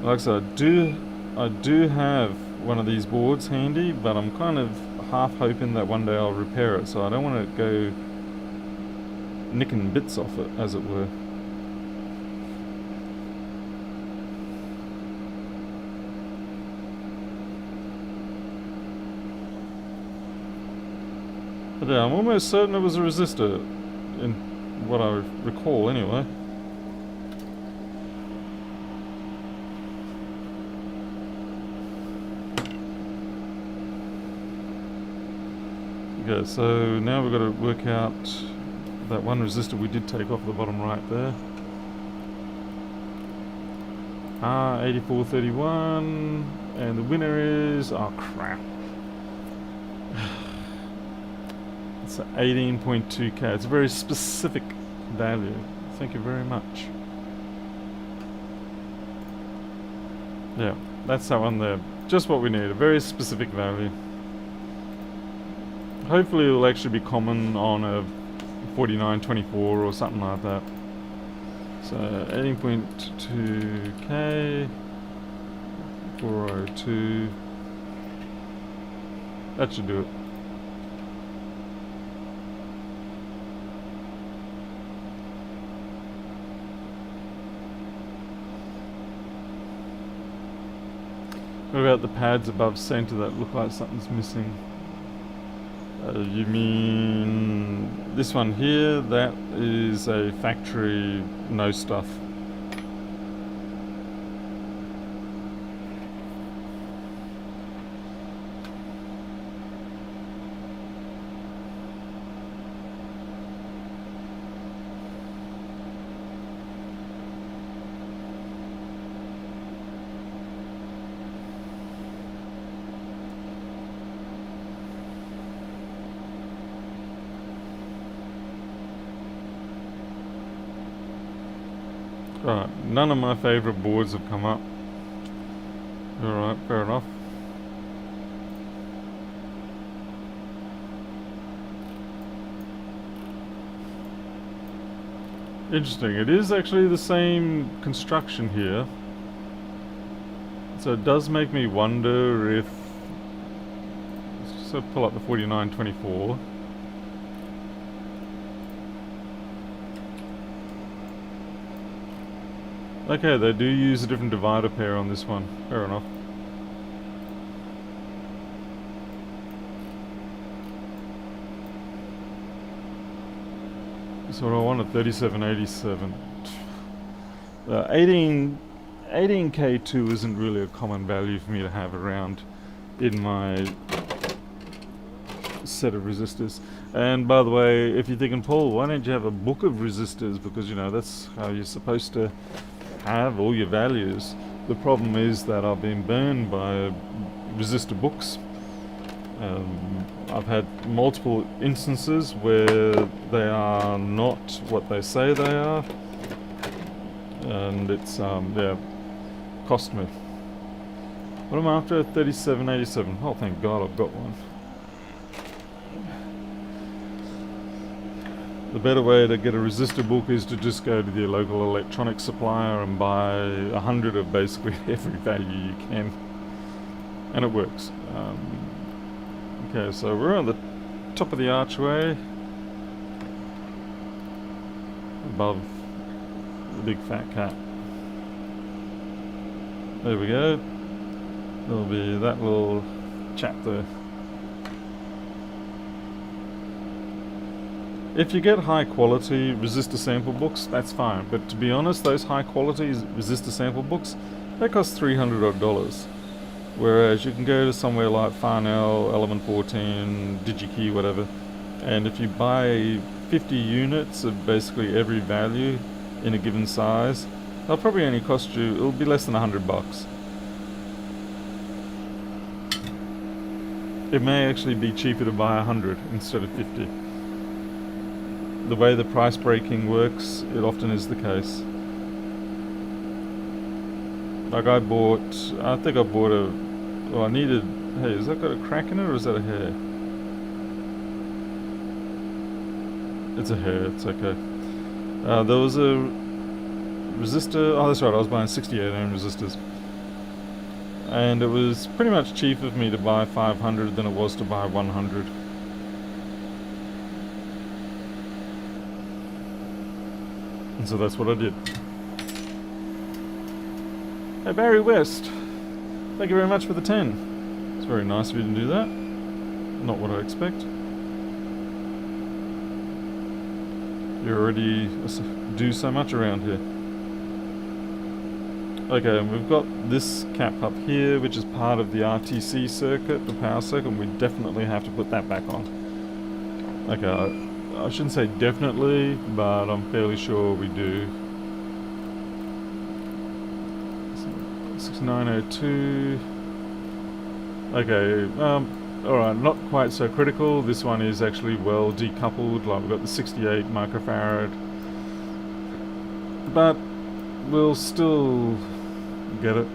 Like I said, I do have one of these boards handy, but I'm kind of half hoping that one day I'll repair it, so I don't want to go nicking bits off it, as it were. But yeah, I'm almost certain it was a resistor, in what I recall anyway. Okay, so now we've got to work out that one resistor we did take off the bottom right there. R8431, and the winner is, oh crap. It's 18.2K. It's a very specific value. Thank you very much. Yeah, that's that one there. Just what we need, a very specific value. Hopefully it'll actually be common on a 4924 or something like that. So 18.2K, 402. That should do it. What about the pads above center that look like something's missing? You mean this one here? That is a factory no stuff. Right, none of my favourite boards have come up. Alright, fair enough. Interesting, it is actually the same construction here. So it does make me wonder if... Let's just pull up the 4924. Okay, they do use a different divider pair on this one. Fair enough. So what I want a 3787. 18K2 isn't really a common value for me to have around in my set of resistors. And by the way, if you're thinking, Paul, why don't you have a book of resistors? Because, you know, that's how you're supposed to have all your values. The problem is that I've been burned by resistor books. I've had multiple instances where they are not what they say they are, and it's yeah, cost me. What am I after? 3787. Oh, thank God I've got one. The better way to get a resistor book is to just go to your local electronics supplier and buy 100 of basically every value you can, and it works. Okay, so we're on the top of the archway, above the big fat cat. There we go. There'll be that little chap there. If you get high quality resistor sample books, that's fine. But to be honest, those high quality resistor sample books, they cost $300 odd. Whereas you can go to somewhere like Farnell, Element 14, DigiKey, whatever, and if you buy 50 units of basically every value in a given size, they'll probably only cost you, it'll be less than $100. It may actually be cheaper to buy 100 instead of 50. The way the price breaking works, it often is the case. Like I think I bought a, well, I needed, hey, has that got a crack in it or is that a hair? It's a hair, it's okay. There was a resistor, oh that's right, I was buying 68 ohm resistors. And it was pretty much cheaper for me to buy 500 than it was to buy 100. And so that's what I did. Hey Barry West, thank you very much for the 10. It's very nice of you to do that. Not what I expect. You already do so much around here. Okay, and we've got this cap up here, which is part of the RTC circuit, the power circuit, and we definitely have to put that back on. Okay, I shouldn't say definitely, but I'm fairly sure we do. 6902. Okay, alright, not quite so critical. This one is actually well decoupled, like we've got the 68 microfarad. But we'll still get it.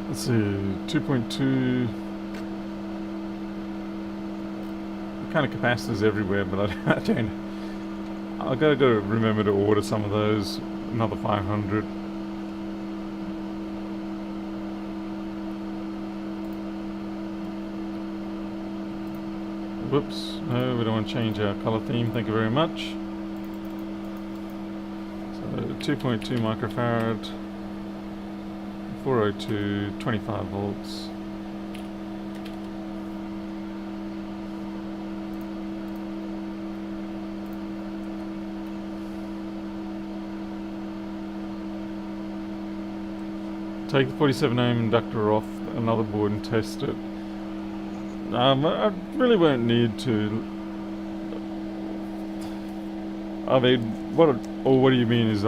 Let's see, 2.2. Kind of capacitors everywhere, but I don't. I gotta remember to order some of those. Another 500. Whoops! No, we don't want to change our color theme. Thank you very much. So 2.2 microfarad, 402, 25 volts. Take the 47 ohm inductor off another board and test it. I really won't need to. I mean, what do you mean is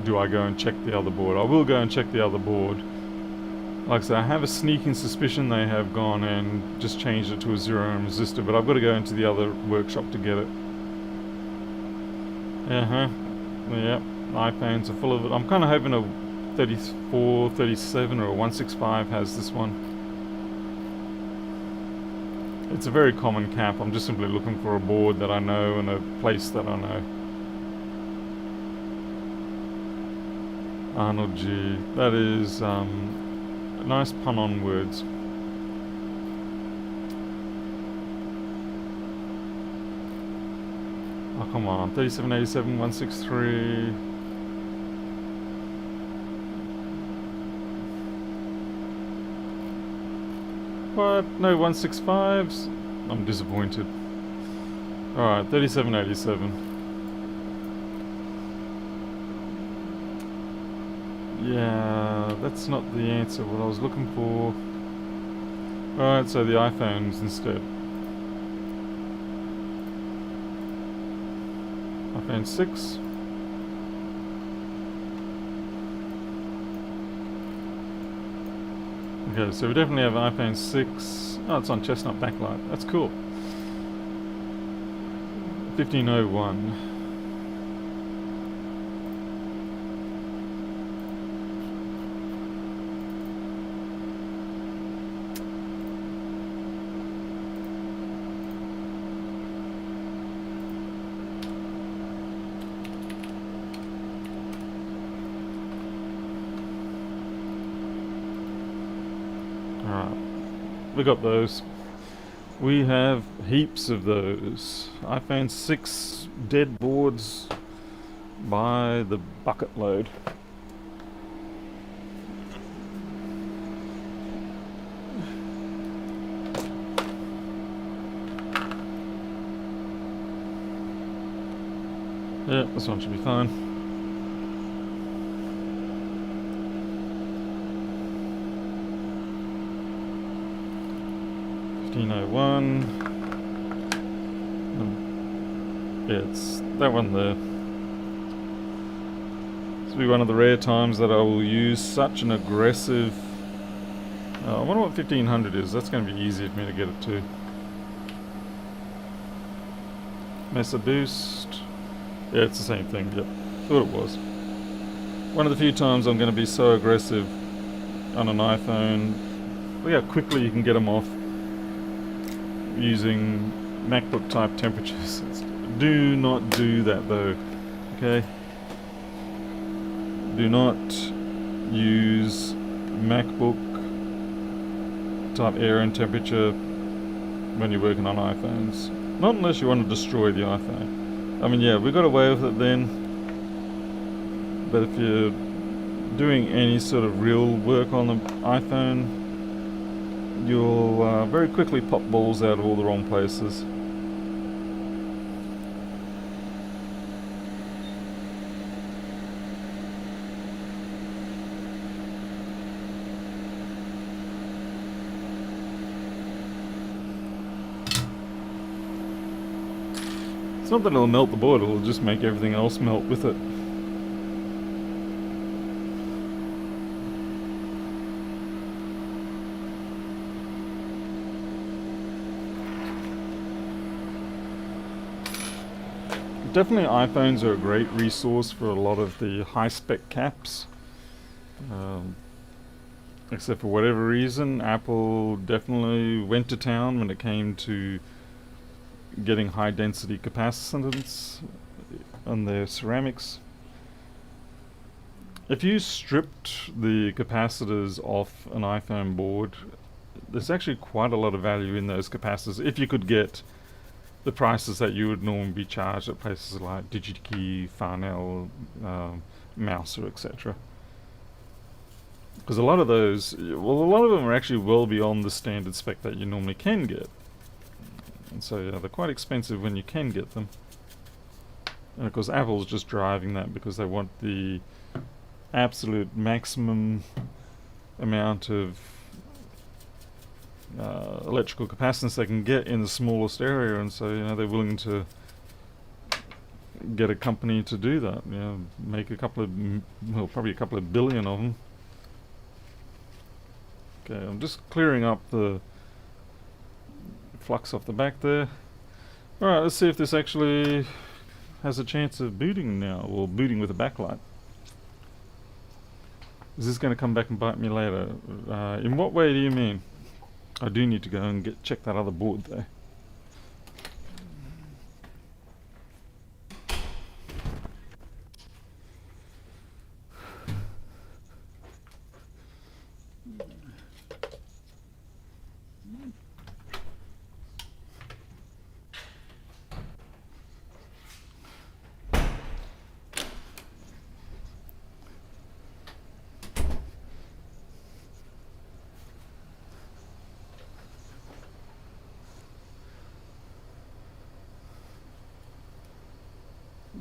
do I go and check the other board? I will go and check the other board. Like I said, I have a sneaking suspicion they have gone and just changed it to a 0 ohm resistor, but I've got to go into the other workshop to get it. Yep, iPhones are full of it. I'm kind of hoping a 34, 37 or a 165 has this one. It's a very common cap. I'm just simply looking for a board that I know and a place that I know. Arnold G. That is a nice pun on words. Oh, come on. 3787, 163. What? No 165s? I'm disappointed. Alright, 3787. Yeah, that's not the answer what I was looking for. Alright, so the iPhones instead. iPhone 6. Okay, so we definitely have iPhone 6. Oh, it's on chestnut backlight. That's cool. 1501. We got those. We have heaps of those. iPhone 6 dead boards by the bucket load. Yeah, this one should be fine. Yeah, it's that one there. This will be one of the rare times that I will use such an aggressive. I wonder what 1500 is. That's going to be easy for me to get it to. Mesa Boost. Yeah, it's the same thing. Yep, thought it was. One of the few times I'm going to be so aggressive on an iPhone. Look how quickly you can get them off using MacBook type temperatures. Do not do that though, okay? Do not use MacBook type air and temperature when you're working on iPhones. Not unless you want to destroy the iPhone. I mean, yeah, we got away with it then, but if you're doing any sort of real work on the iPhone, you'll very quickly pop balls out of all the wrong places. It's not that it'll melt the board, it'll just make everything else melt with it. Definitely iPhones are a great resource for a lot of the high-spec caps. Except for whatever reason, Apple definitely went to town when it came to getting high-density capacitance on their ceramics. If you stripped the capacitors off an iPhone board, there's actually quite a lot of value in those capacitors if you could get the prices that you would normally be charged at places like DigiKey, Farnell, Mouser, etc. Because a lot of those, well, a lot of them are actually well beyond the standard spec that you normally can get. And so yeah, they're quite expensive when you can get them. And of course Apple's just driving that because they want the absolute maximum amount of electrical capacitance they can get in the smallest area, and so they're willing to get a company to do that. Make a couple of, well, probably a couple of billion of them. Okay, I'm just clearing up the flux off the back there. Alright, let's see if this actually has a chance of booting now, or booting with a backlight. Is this going to come back and bite me later? In what way do you mean? I do need to go and check that other board though.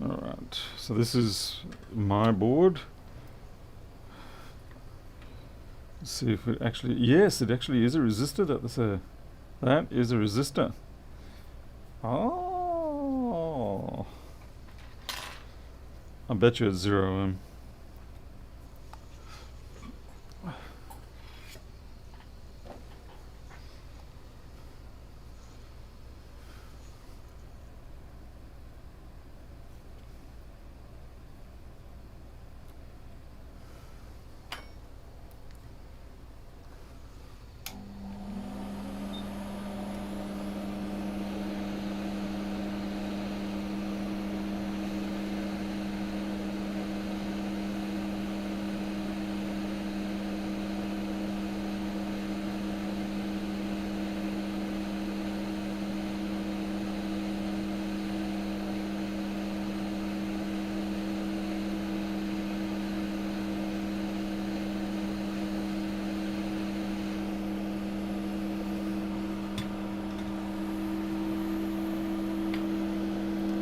Alright, so this is my board. Let's see if it actually, yes, it actually is a resistor. That is a resistor. Oh, I bet you it's 0 ohm.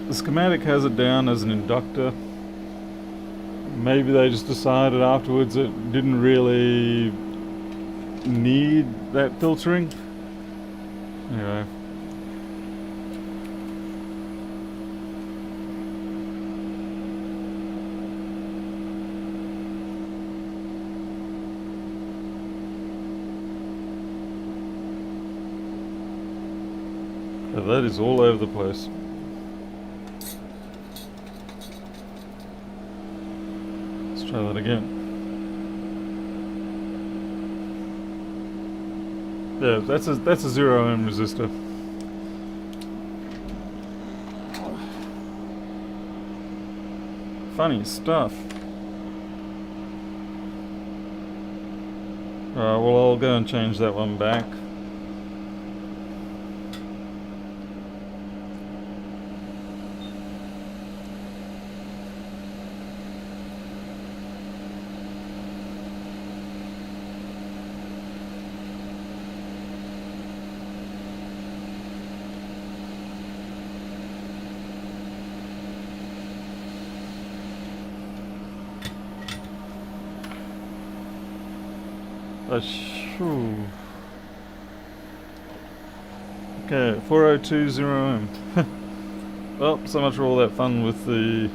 The schematic has it down as an inductor. Maybe they just decided afterwards it didn't really need that filtering. Anyway. That is all over the place. Try that again. Yeah, that's a 0 ohm resistor. Funny stuff. Alright, well I'll go and change that one back. Okay, 402 0 ohm. Well, so much for all that fun with the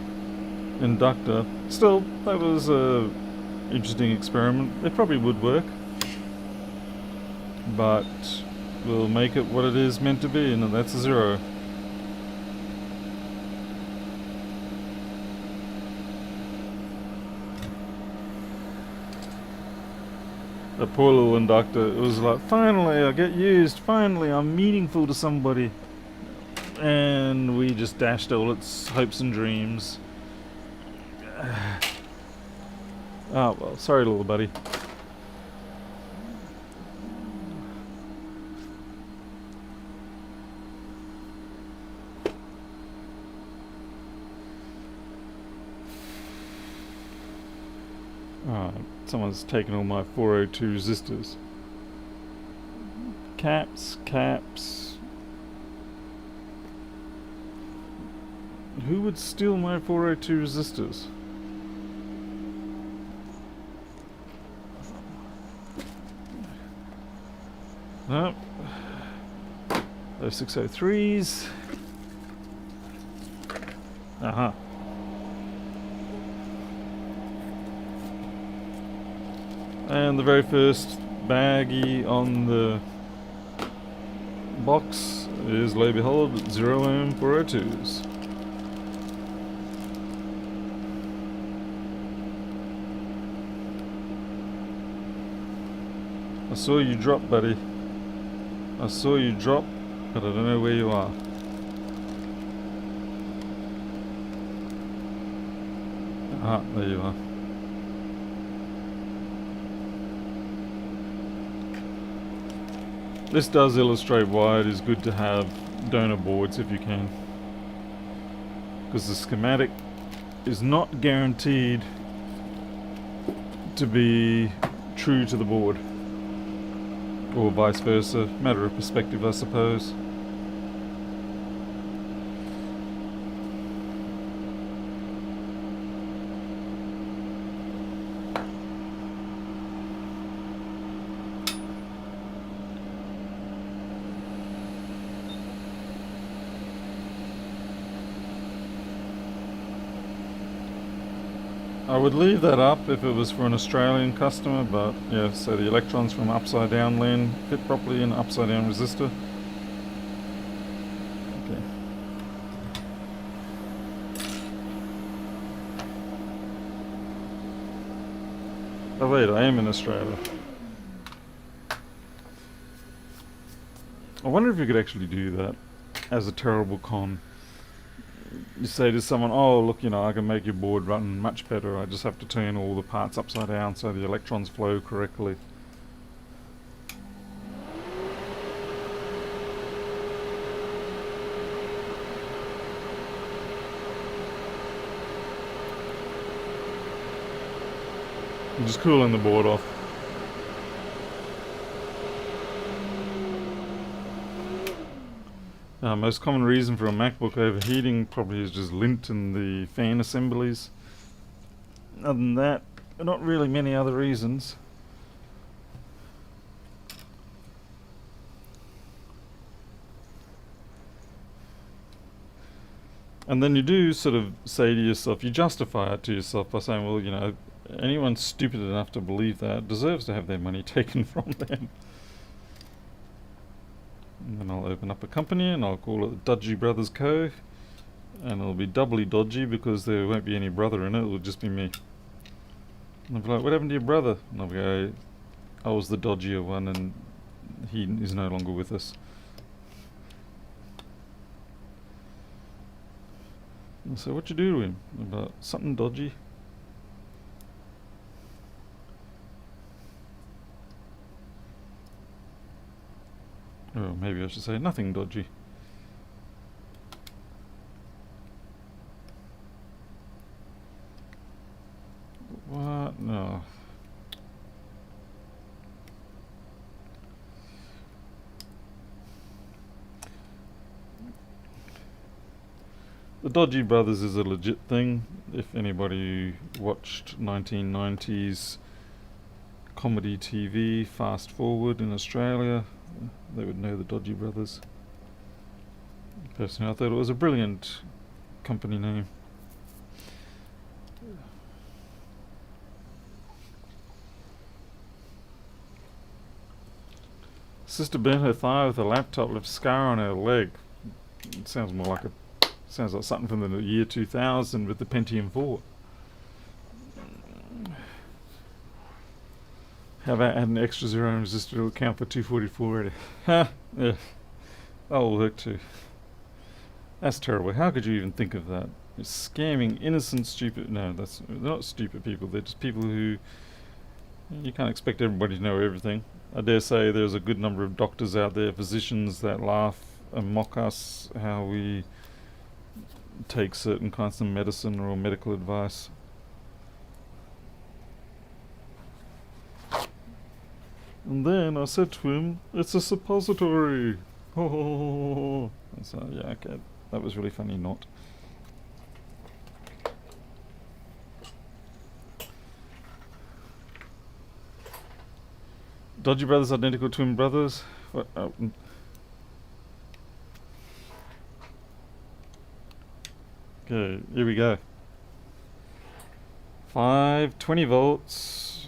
inductor. Still, that was a interesting experiment. It probably would work, but we'll make it what it is meant to be, and that's a 0. A poor little inductor. It was like, finally I get used, finally I'm meaningful to somebody. And we just dashed all its hopes and dreams. Oh well, sorry little buddy. Alright, someone's taken all my 402 resistors. Caps. Who would steal my 402 resistors? No. Those 603s. Uh-huh. And the very first baggie on the box is, lo and behold, 0 ohm 402s. I saw you drop, buddy. I saw you drop, but I don't know where you are. Ah, there you are. This does illustrate why it is good to have donor boards if you can. Because the schematic is not guaranteed to be true to the board. Or vice versa. Matter of perspective, I suppose. I would leave that up if it was for an Australian customer, but yeah, so the electrons from upside down LAN fit properly in an upside down resistor. Okay. Oh wait, I am in Australia. I wonder if you could actually do that as a terrible con. You say to someone, oh look, you know, I can make your board run much better, I just have to turn all the parts upside down so the electrons flow correctly. I'm just cooling the board off. Most common reason for a MacBook overheating probably is just lint in the fan assemblies. Other than that, not really many other reasons. And then you do sort of say to yourself, you justify it to yourself by saying, well, you know, anyone stupid enough to believe that deserves to have their money taken from them. And then I'll open up a company and I'll call it Dodgy Brothers Co. And it'll be doubly dodgy because there won't be any brother in it, it'll just be me. And I'll be like, what happened to your brother? And I'll go, I was the dodgier one and he is no longer with us. And so what you do to him? About something dodgy? Or maybe I should say nothing dodgy. What? No. The Dodgy Brothers is a legit thing. If anybody watched 1990s comedy TV, Fast Forward in Australia, they would know the Dodgy Brothers. Personally, I thought it was a brilliant company name. Sister burnt her thigh with a laptop, left scar on her leg. It sounds more like sounds like something from the year 2000 with the Pentium 4. How about add an extra 0 ohm resistor to account for 244 already? Ha! Yeah. That will work too. That's terrible. How could you even think of that? You're scamming innocent, stupid... No, they're not stupid people. They're just people who... You can't expect everybody to know everything. I dare say there's a good number of doctors out there, physicians, that laugh and mock us how we take certain kinds of medicine or medical advice. And then I said to him, "It's a suppository." Oh, so yeah, okay, that was really funny. Not. Dodgy brothers, identical twin brothers. What? Okay, here we go. 20 volts,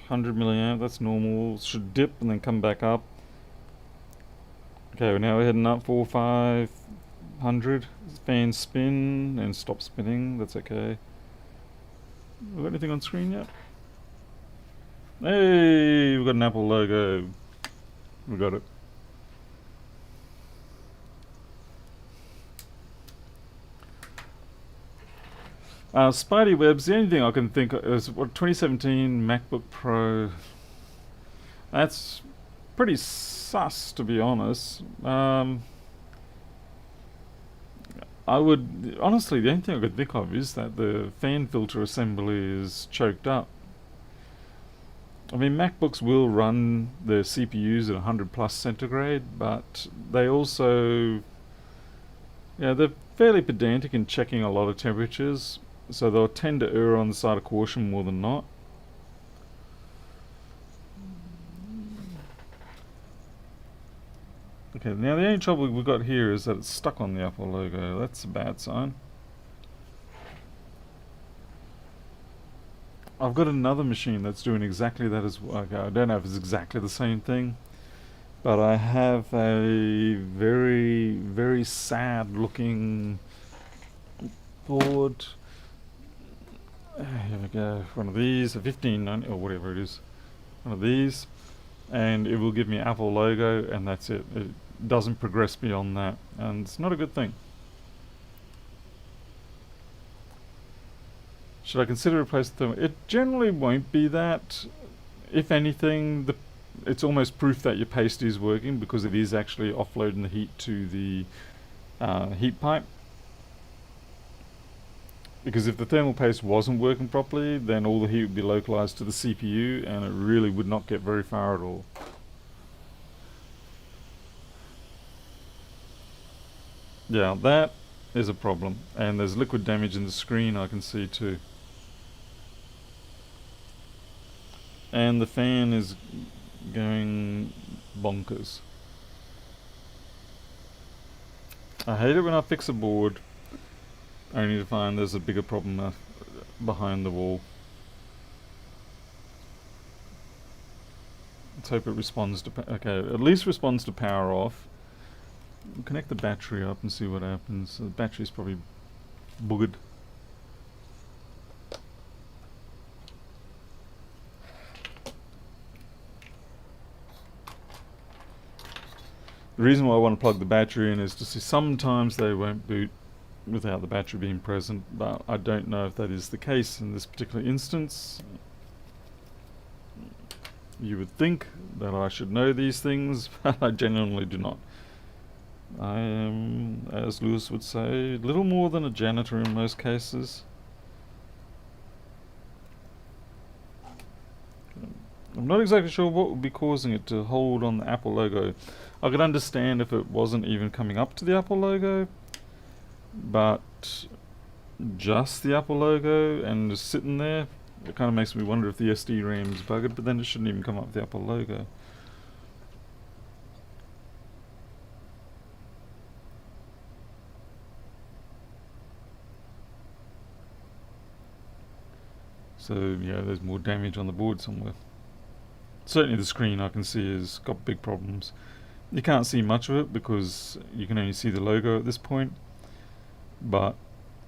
100 milliamp. That's normal. Should dip and then come back up. Okay, now we're heading up 500. Fan spin and stop spinning. That's okay. We got anything on screen yet? Hey, we got an Apple logo. We got it. Spidey webs. The only thing I can think of is what 2017 MacBook Pro. That's pretty sus, to be honest. I would honestly, the only thing I could think of is that the fan filter assembly is choked up. I mean, MacBooks will run their CPUs at 100 plus centigrade, but they also, yeah, they're fairly pedantic in checking a lot of temperatures, so they'll tend to err on the side of caution more than not. Okay, now the only trouble we've got here is that it's stuck on the Apple logo. That's a bad sign. I've got another machine that's doing exactly that as well. Okay, I don't know if it's exactly the same thing, but I have a very, very sad looking board. Here we go. One of these, a 1590 or whatever it is. One of these, and it will give me Apple logo, and that's it. It doesn't progress beyond that, and it's not a good thing. Should I consider replacing the thermal? It generally won't be that. If anything, it's almost proof that your paste is working because it is actually offloading the heat to the heat pipe. Because if the thermal paste wasn't working properly, then all the heat would be localized to the CPU and it really would not get very far at all. Yeah, that is a problem. And there's liquid damage in the screen I can see too. And the fan is going bonkers. I hate it when I fix a board only to find there's a bigger problem behind the wall. Let's hope it responds to okay, at least responds to power off. We'll connect the battery up and see what happens. The battery's probably boogered. The reason why I want to plug the battery in is to see sometimes they won't boot without the battery being present, but I don't know if that is the case in this particular instance. You would think that I should know these things, but I genuinely do not. I am, as Lewis would say, little more than a janitor in most cases. I'm not exactly sure what would be causing it to hold on the Apple logo. I could understand if it wasn't even coming up to the Apple logo, but just the Apple logo and just sitting there, it kind of makes me wonder if the SD RAM's buggered, but then it shouldn't even come up with the Apple logo. So yeah, there's more damage on the board somewhere. Certainly the screen I can see has got big problems. You can't see much of it because you can only see the logo at this point, but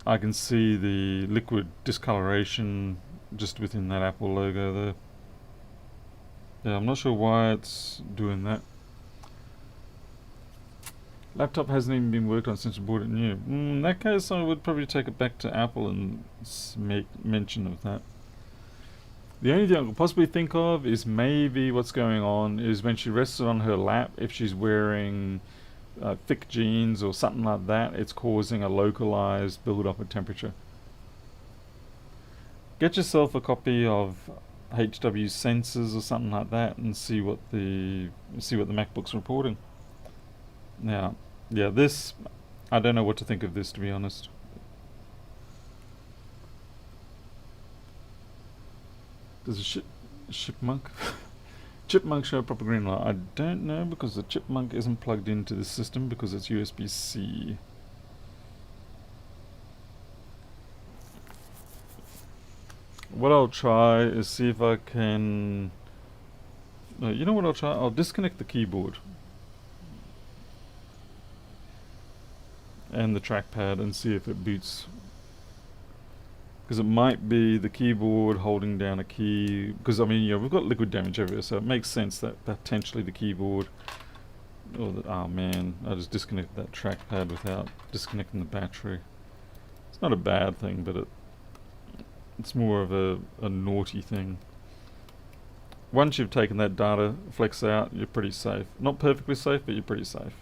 I can see the liquid discoloration just within that Apple logo there. Yeah, I'm not sure why it's doing that. Laptop hasn't even been worked on since I bought it new. In that case, I would probably take it back to Apple and make mention of that. The only thing I could possibly think of is maybe what's going on is when she rests it on her lap, if she's wearing thick jeans or something like that, it's causing a localized build-up of temperature. Get yourself a copy of HW sensors or something like that and see what the MacBook's reporting. Now, yeah, this I don't know what to think of this, to be honest. Does a chipmunk chipmunk show a proper green light? I don't know, because the chipmunk isn't plugged into the system because it's USB-C. What I'll try is see if I can... No, you know what I'll try? I'll disconnect the keyboard and the trackpad and see if it boots. Because it might be the keyboard holding down a key. Because, I mean, yeah, we've got liquid damage everywhere, so it makes sense that potentially the keyboard... oh man, I just disconnected that trackpad without disconnecting the battery. It's not a bad thing, but it's more of a naughty thing. Once you've taken that data flex out, you're pretty safe. Not perfectly safe, but you're pretty safe.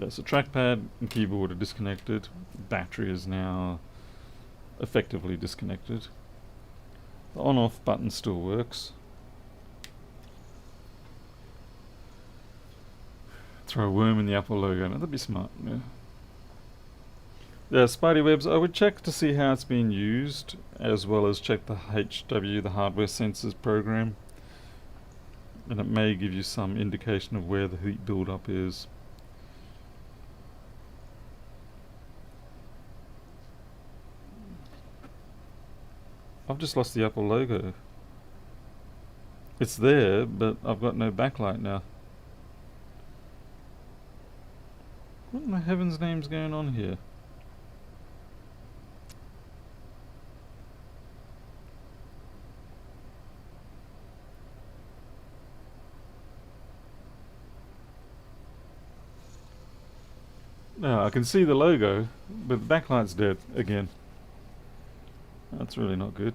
Okay, so trackpad and keyboard are disconnected. Battery is now effectively disconnected. The on-off button still works. Throw a worm in the Apple logo. Now, that'd be smart, yeah. Yeah, Spidey Webs, I would check to see how it's being used, as well as check the HW, the hardware sensors program. And it may give you some indication of where the heat buildup is. I've just lost the Apple logo. It's there, but I've got no backlight now. What in the heaven's name's going on here? Now I can see the logo, but the backlight's dead again. That's really not good.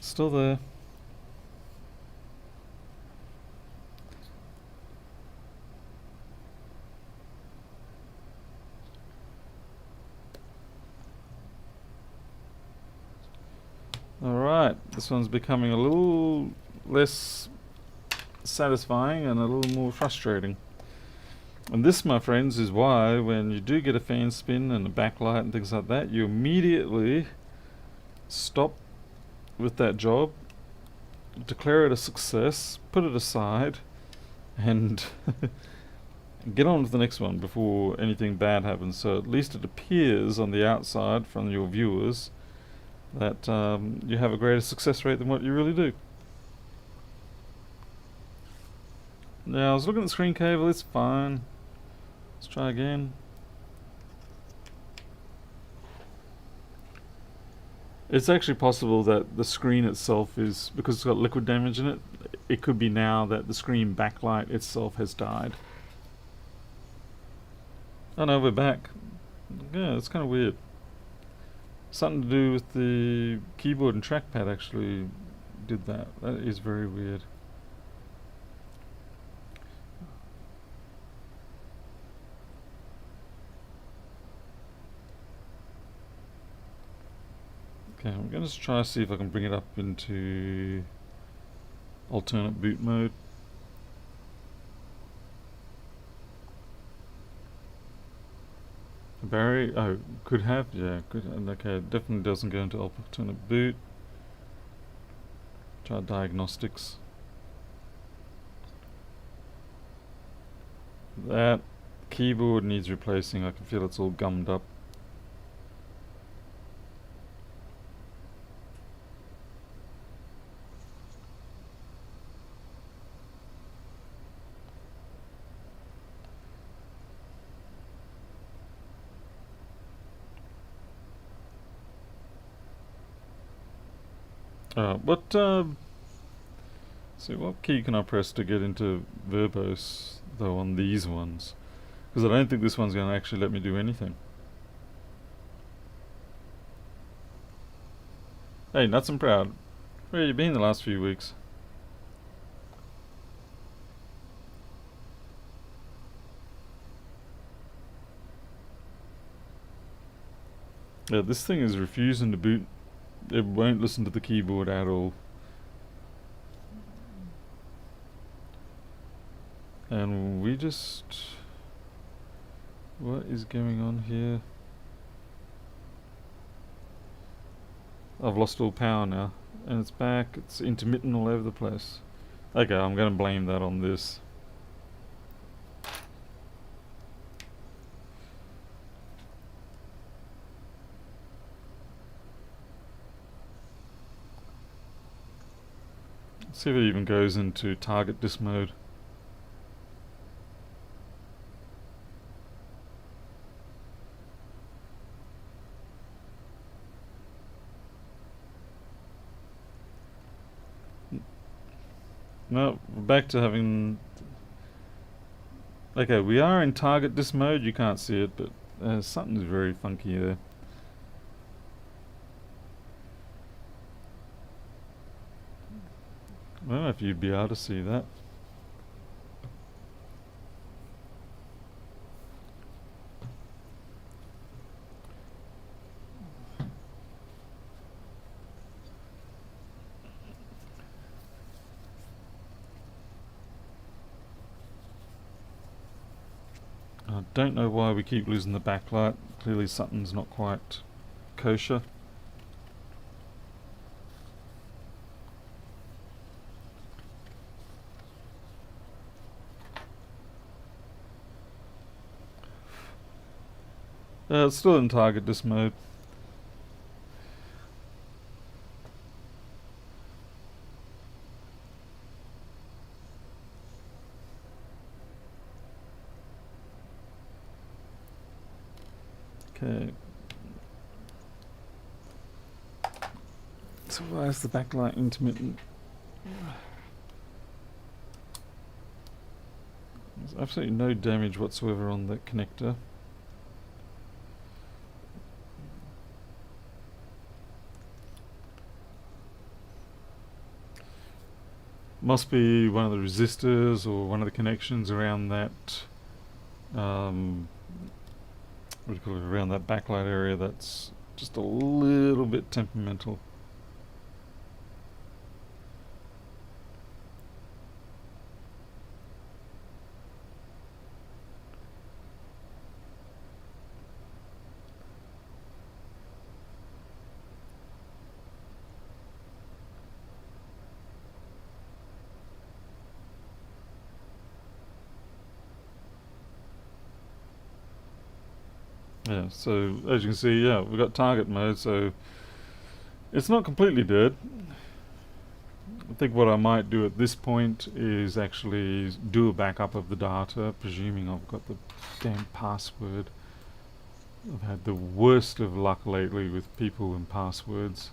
Still there. Alright, this one's becoming a little less satisfying and a little more frustrating. And this, my friends, is why when you do get a fan spin and a backlight and things like that, you immediately stop with that job, declare it a success, put it aside, and get on to the next one before anything bad happens. So at least it appears on the outside from your viewers that you have a greater success rate than what you really do. Now I was looking at the screen cable, it's fine. Let's try again. It's actually possible that the screen itself is, because it's got liquid damage in it, it could be now that the screen backlight itself has died. Oh no, we're back. Yeah, it's kind of weird. Something to do with the keyboard and trackpad actually did that. That is very weird. Okay, I'm going to try to see if I can bring it up into alternate boot mode. Barry, oh, could have, yeah, good. Okay, it definitely doesn't go into alternate boot. Try diagnostics. That keyboard needs replacing. I can feel it's all gummed up. See, what key can I press to get into verbose, though, on these ones? Because I don't think this one's going to actually let me do anything. Hey, nuts and proud. Where you been the last few weeks? Yeah, this thing is refusing to boot. It won't listen to the keyboard at all. And we just... What is going on here? I've lost all power now. And it's back. It's intermittent all over the place. Okay, I'm going to blame that on this. Let's see if it even goes into target disk mode. No, we're back to having... Okay, we are in target disk mode. You can't see it, but something's very funky there. I don't know if you'd be able to see that. I don't know why we keep losing the backlight. Clearly something's not quite kosher. It's still in target disk mode. Okay. So why is the backlight intermittent? There's absolutely no damage whatsoever on the connector. Must be one of the resistors or one of the connections around that what do you call it, around that backlight area that's just a little bit temperamental. Yeah, so as you can see, yeah, we've got target mode, so it's not completely dead. I think what I might do at this point is actually do a backup of the data, presuming I've got the damn password. I've had the worst of luck lately with people and passwords.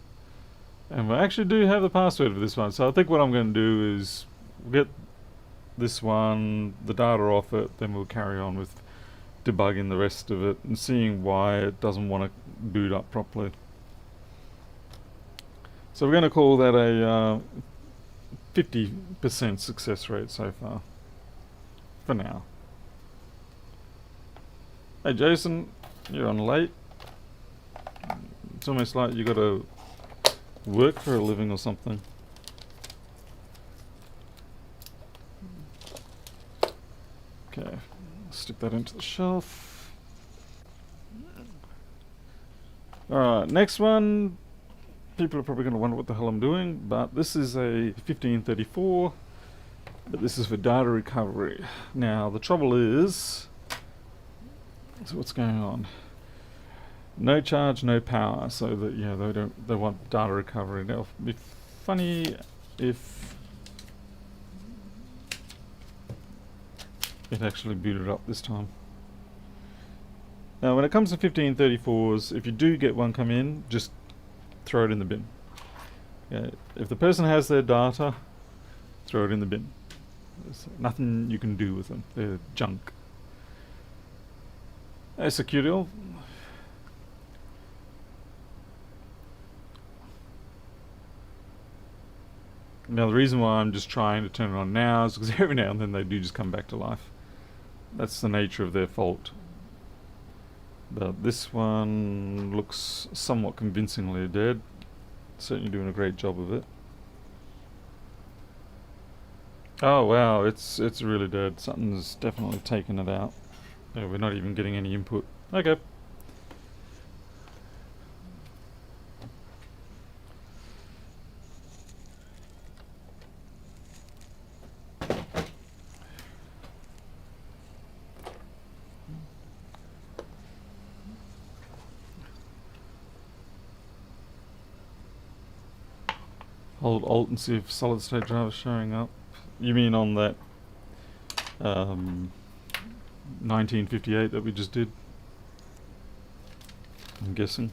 And we actually do have the password for this one, so I think what I'm going to do is get this one, the data off it, then we'll carry on with debugging the rest of it and seeing why it doesn't want to boot up properly. So we're going to call that a 50% success rate so far, for now. Hey Jason, you're on late. It's almost like you got to work for a living or something. Okay, stick that into the shelf. Alright, next one. People are probably going to wonder what the hell I'm doing, but this is a 1534, but this is for data recovery. Now, the trouble is, so what's going on? No charge, no power, so that, yeah, they want data recovery. Now, it'd be funny if it actually booted up this time. Now, when it comes to 1534s, if you do get one come in, just throw it in the bin. Okay. If the person has their data, throw it in the bin. There's nothing you can do with them. They're junk. That's a cute little. Now the reason why I'm just trying to turn it on now is because every now and then they do just come back to life. That's the nature of their fault. But this one looks somewhat convincingly dead. Certainly doing a great job of it. Oh wow, it's really dead. Something's definitely taken it out. Yeah, we're not even getting any input. Okay. Hold Alt and see if solid state drive is showing up. You mean on that 1958 that we just did? I'm guessing.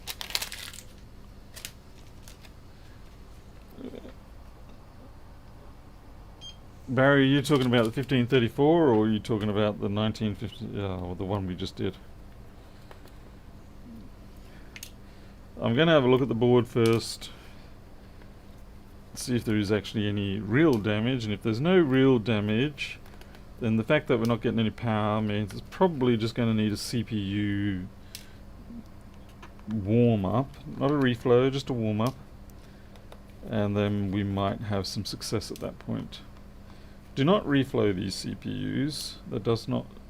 Barry, are you talking about the 1534 or are you talking about the 1950, or the one we just did? I'm going to have a look at the board first. See if there is actually any real damage, and if there's no real damage, then the fact that we're not getting any power means it's probably just going to need a CPU warm up, not a reflow, just a warm up, and then we might have some success at that point. Do not reflow these CPUs.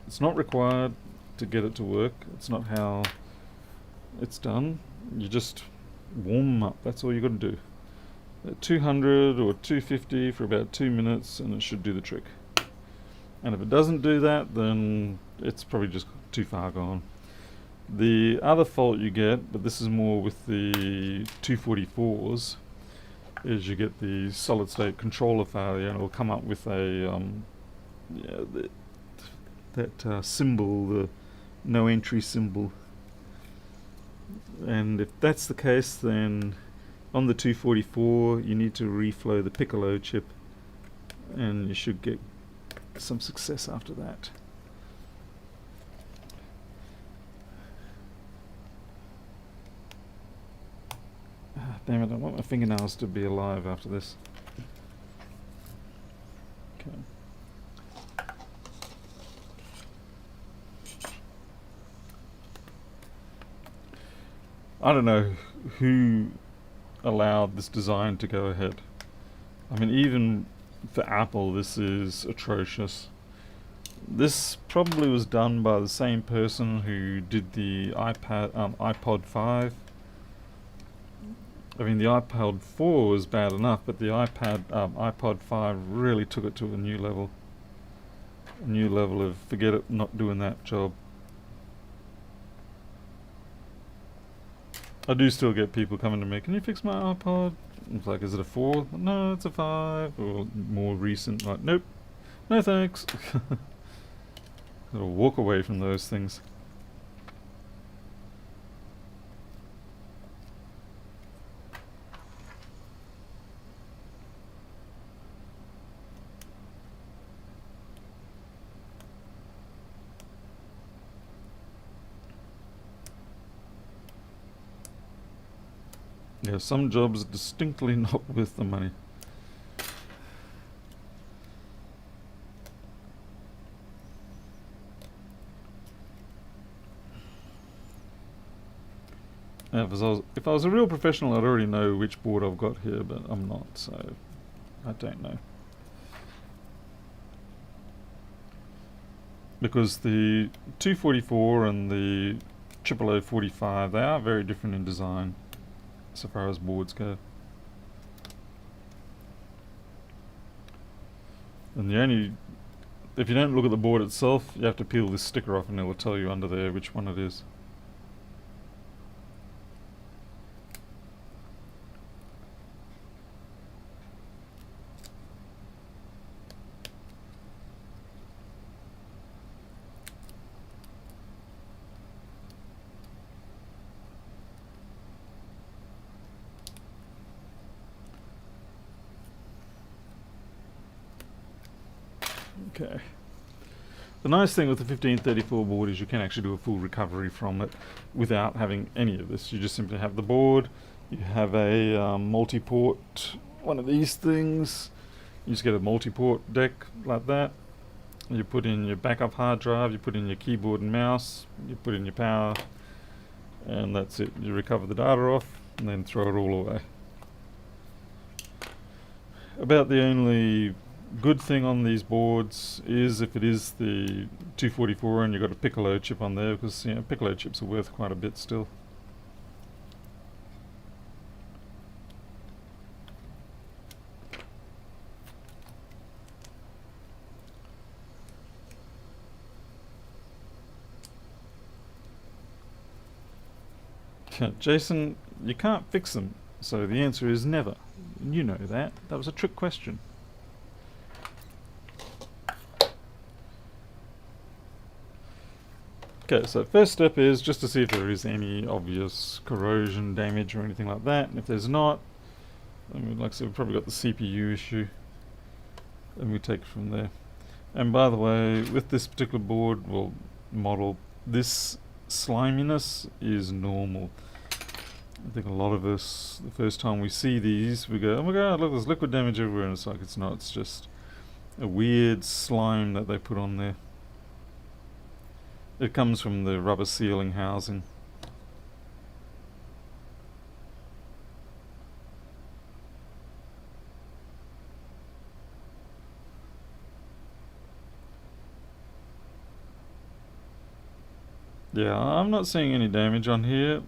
It's not required to get it to work. It's not how it's done. You just warm them up. That's all you got to do. At 200 or 250 for about 2 minutes, and it should do the trick. And if it doesn't do that, then it's probably just too far gone. The other fault you get, but this is more with the 244s, is you get the solid state controller failure, and it will come up with a that symbol, the no entry symbol. And if that's the case, then on the 244 you need to reflow the Piccolo chip, and you should get some success after that. Damn it, I want my fingernails to be alive after this. Okay. I don't know who allowed this design to go ahead. I mean, even for Apple, this is atrocious. This probably was done by the same person who did the iPod 5. I mean, the iPod 4 was bad enough, but the iPod 5 really took it to a new level. A new level of forget it, not doing that job. I do still get people coming to me, can you fix my iPod? It's like, is it a 4? No, it's a 5. Or more recent, like, nope, no thanks. Gotta walk away from those things. Yeah, some jobs are distinctly not worth the money. Yeah, if I was a real professional, I'd already know which board I've got here, but I'm not, so I don't know. Because the 244 and the 0045, they are very different in design, so far as boards go. And if you don't look at the board itself, you have to peel this sticker off and it will tell you under there which one it is. Okay. The nice thing with the 1534 board is you can actually do a full recovery from it without having any of this. You just simply have the board, you have a multi-port, one of these things, You just get a multi-port deck like that. You put in your backup hard drive, you put in your keyboard and mouse, you put in your power, and that's it. You recover the data off and then throw it all away. About the only good thing on these boards is if it is the 244 and you've got a Piccolo chip on there, because Piccolo chips are worth quite a bit still. Jason, you can't fix them, so the answer is never. You know that. That was a trick question. Okay, so first step is just to see if there is any obvious corrosion damage or anything like that, and if there's not, I mean, like I said, we've probably got the CPU issue, and we take it from there. And by the way, with this particular board, well, model, this sliminess is normal. I think a lot of us, the first time we see these, we go, oh my god, look, there's liquid damage everywhere, and it's like, it's not, it's just a weird slime that they put on there. It comes from the rubber sealing housing. Yeah, I'm not seeing any damage on here,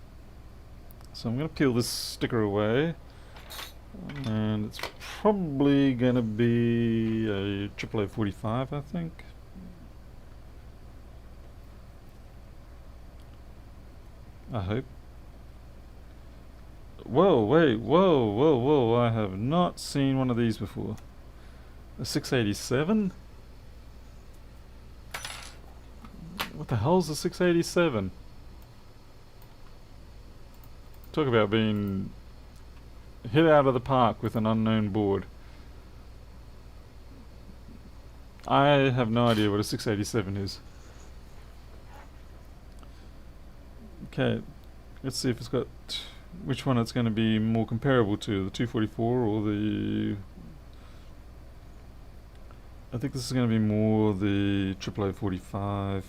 so I'm going to peel this sticker away, and it's probably going to be a AAA 45, I think. I hope. Whoa, wait, whoa, I have not seen one of these before. A 687? What the hell's a 687? Talk about being hit out of the park with an unknown board. I have no idea what a 687 is. Okay, let's see if it's got which one it's going to be more comparable to, the 244 or the... I think this is going to be more the AAA 45.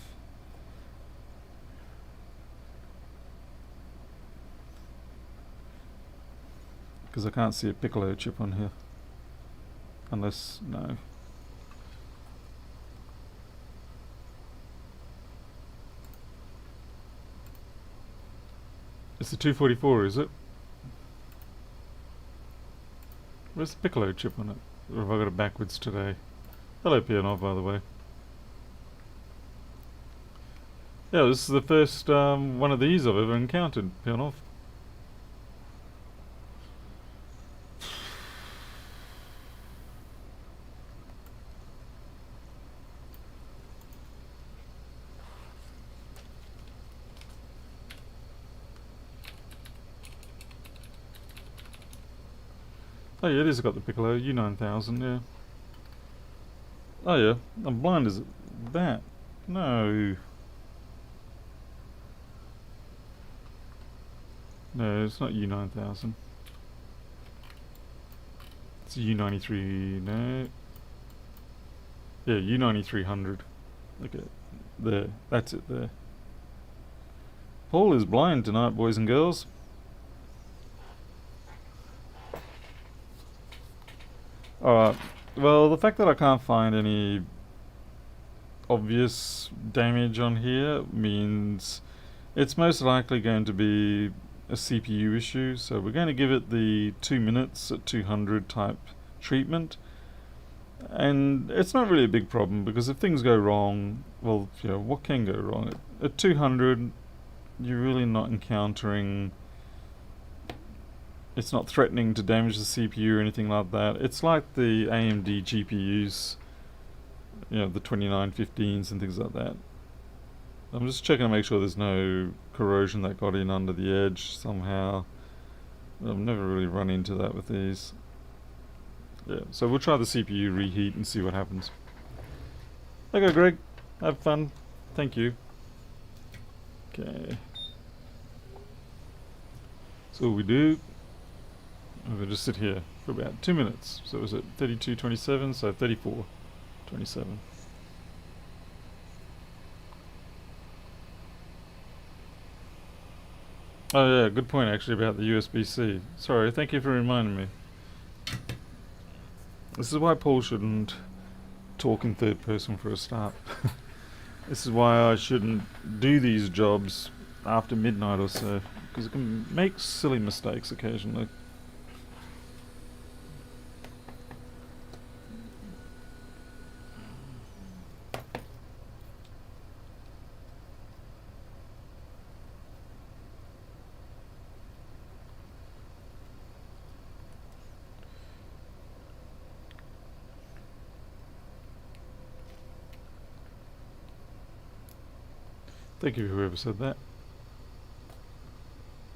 Because I can't see a Piccolo chip on here. Unless, no. It's the 244, is it? Where's the Piccolo chip on it? Or have I got it backwards today? Hello, Pianov, by the way. Yeah, this is the first one of these I've ever encountered, Pianov. Oh yeah, it has got the Piccolo, U9000, yeah. Oh yeah, I'm blind as that. No. No, it's not U9000. It's U93, no. Yeah, U9300. Okay, there, that's it there. Paul is blind tonight, boys and girls. Alright, well, the fact that I can't find any obvious damage on here means it's most likely going to be a CPU issue, so we're going to give it the 2 minutes at 200 type treatment. And it's not really a big problem, because if things go wrong, well, you know, what can go wrong? At 200, you're really not encountering... It's not threatening to damage the CPU or anything like that. It's like the AMD GPUs, you know, the 2915s and things like that. I'm just checking to make sure there's no corrosion that got in under the edge somehow. I've never really run into that with these. Yeah, so we'll try the CPU reheat and see what happens. Okay, Greg, have fun. Thank you. Okay. So we do. And we'll just sit here for about 2 minutes. So it was at 32.27, so 34.27. Oh yeah, good point actually about the USB-C. Sorry, thank you for reminding me. This is why Paul shouldn't talk in third person for a start. This is why I shouldn't do these jobs after midnight or so, because it can make silly mistakes occasionally. Thank you, whoever said that.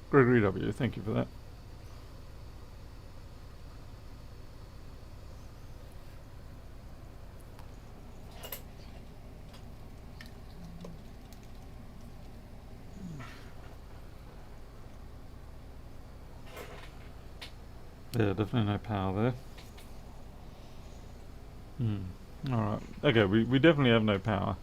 Gregory W., thank you for that. Yeah, definitely no power there. Alright. Okay, we definitely have no power.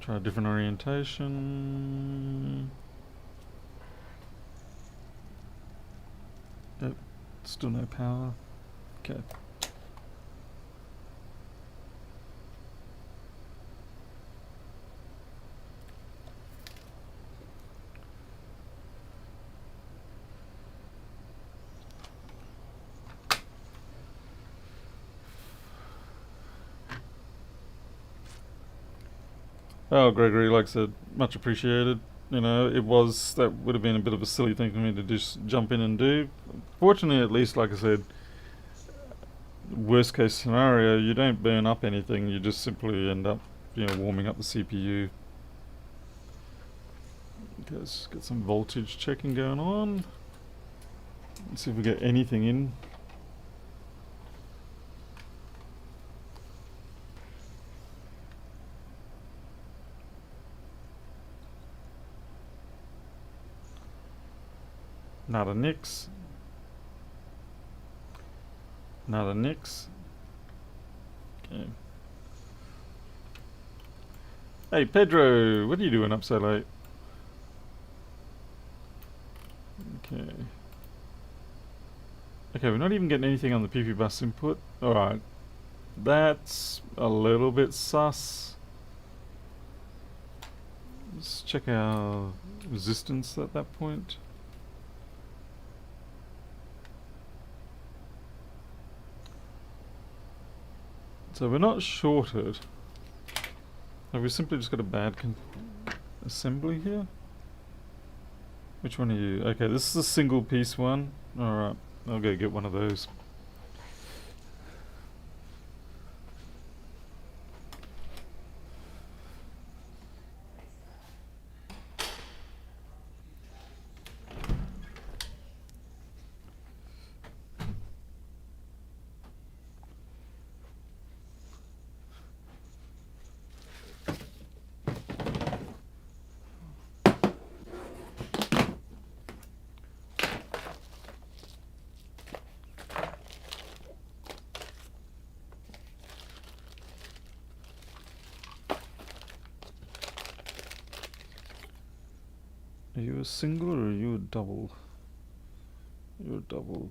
Try a different orientation. Yep, still no power. Okay. Oh, Gregory, like I said, much appreciated. That would have been a bit of a silly thing for me to just jump in and do. Fortunately, at least, like I said, worst case scenario, you don't burn up anything, you just simply end up, warming up the CPU. Let's get some voltage checking going on. Let's see if we get anything in. Not a nix. Not a nix. Okay. Hey Pedro, what are you doing up so late? Okay. Okay, we're not even getting anything on the PP bus input. Alright. That's a little bit sus. Let's check our resistance at that point. So we're not shorted. Have we simply just got a bad assembly here? Which one are you? Okay, this is a single piece one. Alright, I'll go get one of those. Are you a single or are you a double? You're a double.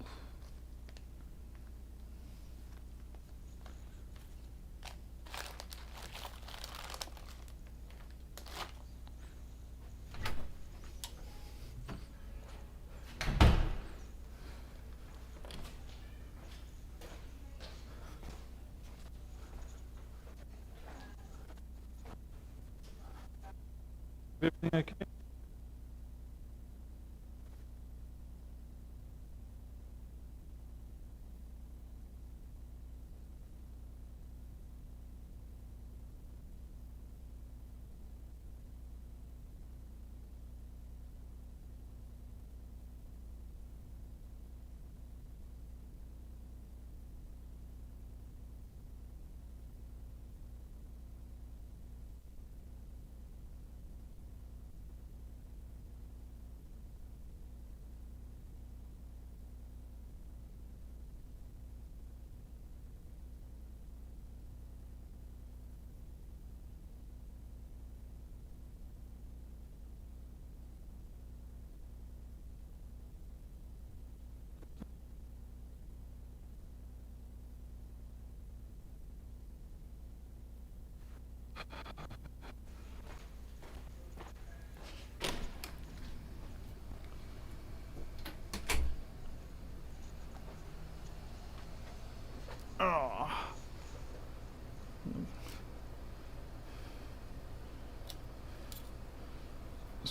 Everything okay?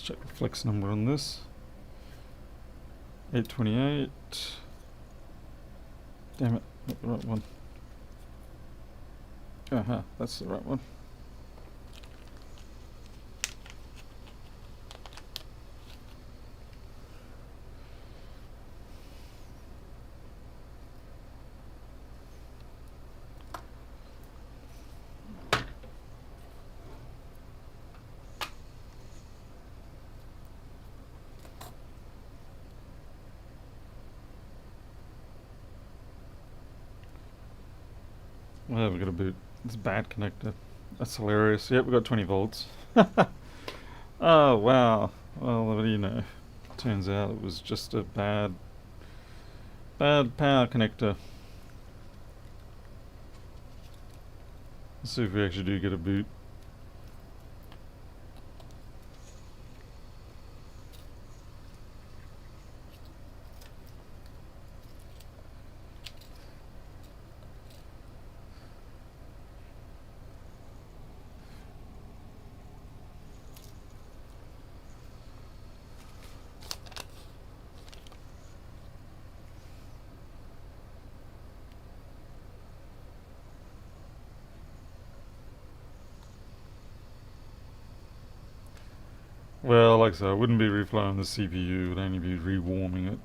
Let's check the flex number on this. 828. Damn it, not the right one. Aha, that's the right one. Well, we've got a boot. It's a bad connector. That's hilarious. Yep, we've got 20 volts. Oh, wow. Well, what do you know? Turns out it was just a bad power connector. Let's see if we actually do get a boot. Well, like I said, I wouldn't be reflowing the CPU, it would only be rewarming it.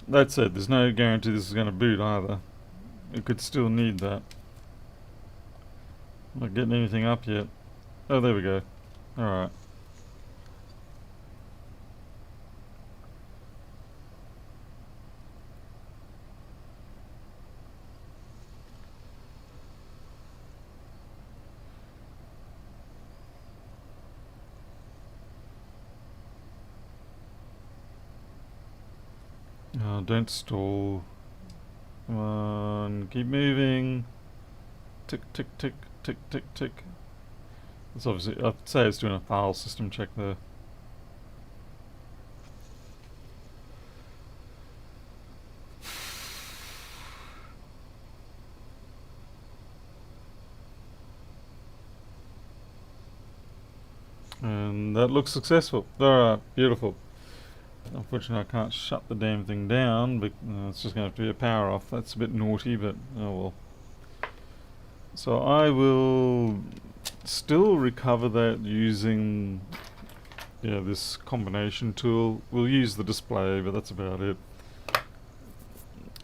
That said, there's no guarantee this is going to boot either. It could still need that. Not getting anything up yet. Oh, there we go. Alright. Don't stall. Come on, keep moving. Tick, tick, tick, tick, tick, tick. It's obviously, I'd say it's doing a file system check there. And that looks successful. Alright, beautiful. Unfortunately, I can't shut the damn thing down, but it's just going to have to be a power off. That's a bit naughty, but oh well. So I will still recover that using this combination tool. We'll use the display, but that's about it.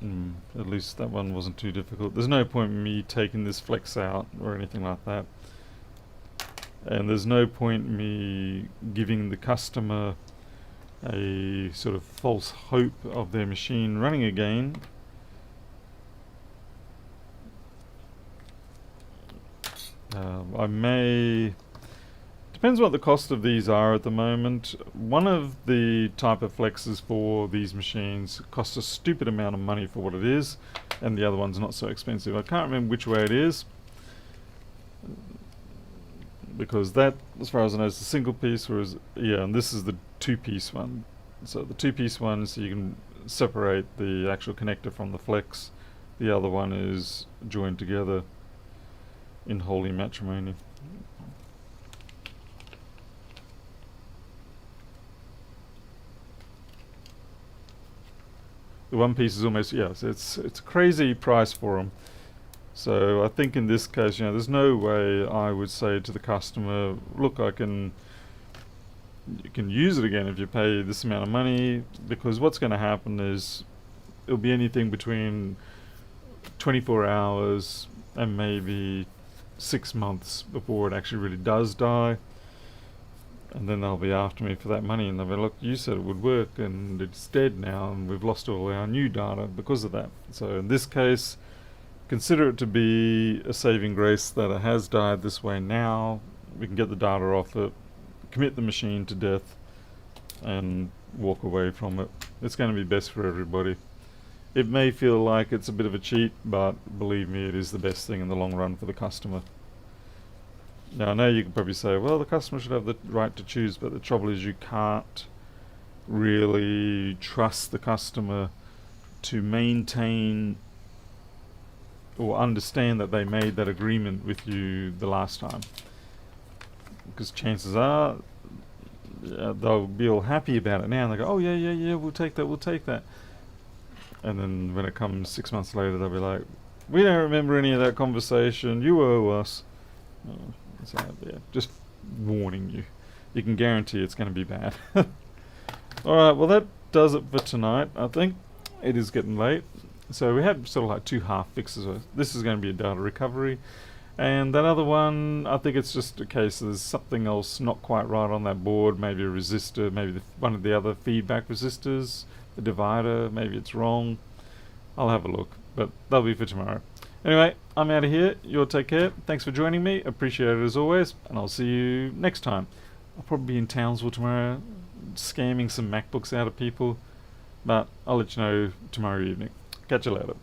At least that one wasn't too difficult. There's no point in me taking this flex out or anything like that. And there's no point in me giving the customer a sort of false hope of their machine running again. I may... Depends what the cost of these are at the moment. One of the type of flexes for these machines costs a stupid amount of money for what it is, and the other one's not so expensive. I can't remember which way it is, because that, as far as I know, is the single piece, whereas, yeah, and this is the two-piece one. So the two-piece one, so you can separate the actual connector from the flex. The other one is joined together in holy matrimony. The one piece is almost, yes, it's a crazy price for them. So I think in this case, there's no way I would say to the customer, look, you can use it again if you pay this amount of money, because what's going to happen is it'll be anything between 24 hours and maybe 6 months before it actually really does die. And then they'll be after me for that money, and they'll be, look, you said it would work and it's dead now, and we've lost all our new data because of that. So in this case, consider it to be a saving grace that it has died this way now. We can get the data off it, commit the machine to death, and walk away from it. It's going to be best for everybody. It may feel like it's a bit of a cheat, but believe me, it is the best thing in the long run for the customer. Now I know you can probably say, well, the customer should have the right to choose, but the trouble is you can't really trust the customer to maintain or understand that they made that agreement with you the last time. Because chances are they'll be all happy about it now, and they go, "Oh yeah, yeah, yeah, we'll take that, we'll take that." And then when it comes 6 months later, they'll be like, "We don't remember any of that conversation. You owe us." So yeah, just warning you. You can guarantee it's going to be bad. All right, well that does it for tonight. I think it is getting late, so we had sort of like 2 half fixes. This is going to be a data recovery, and that other one, I think it's just a case there's something else not quite right on that board. Maybe a resistor, maybe one of the other feedback resistors, the divider. Maybe it's wrong. I'll have a look, but that'll be for tomorrow. Anyway, I'm out of here. You'll take care. Thanks for joining me. Appreciate it as always, and I'll see you next time. I'll probably be in Townsville tomorrow, scamming some MacBooks out of people, but I'll let you know tomorrow evening. Catch you later.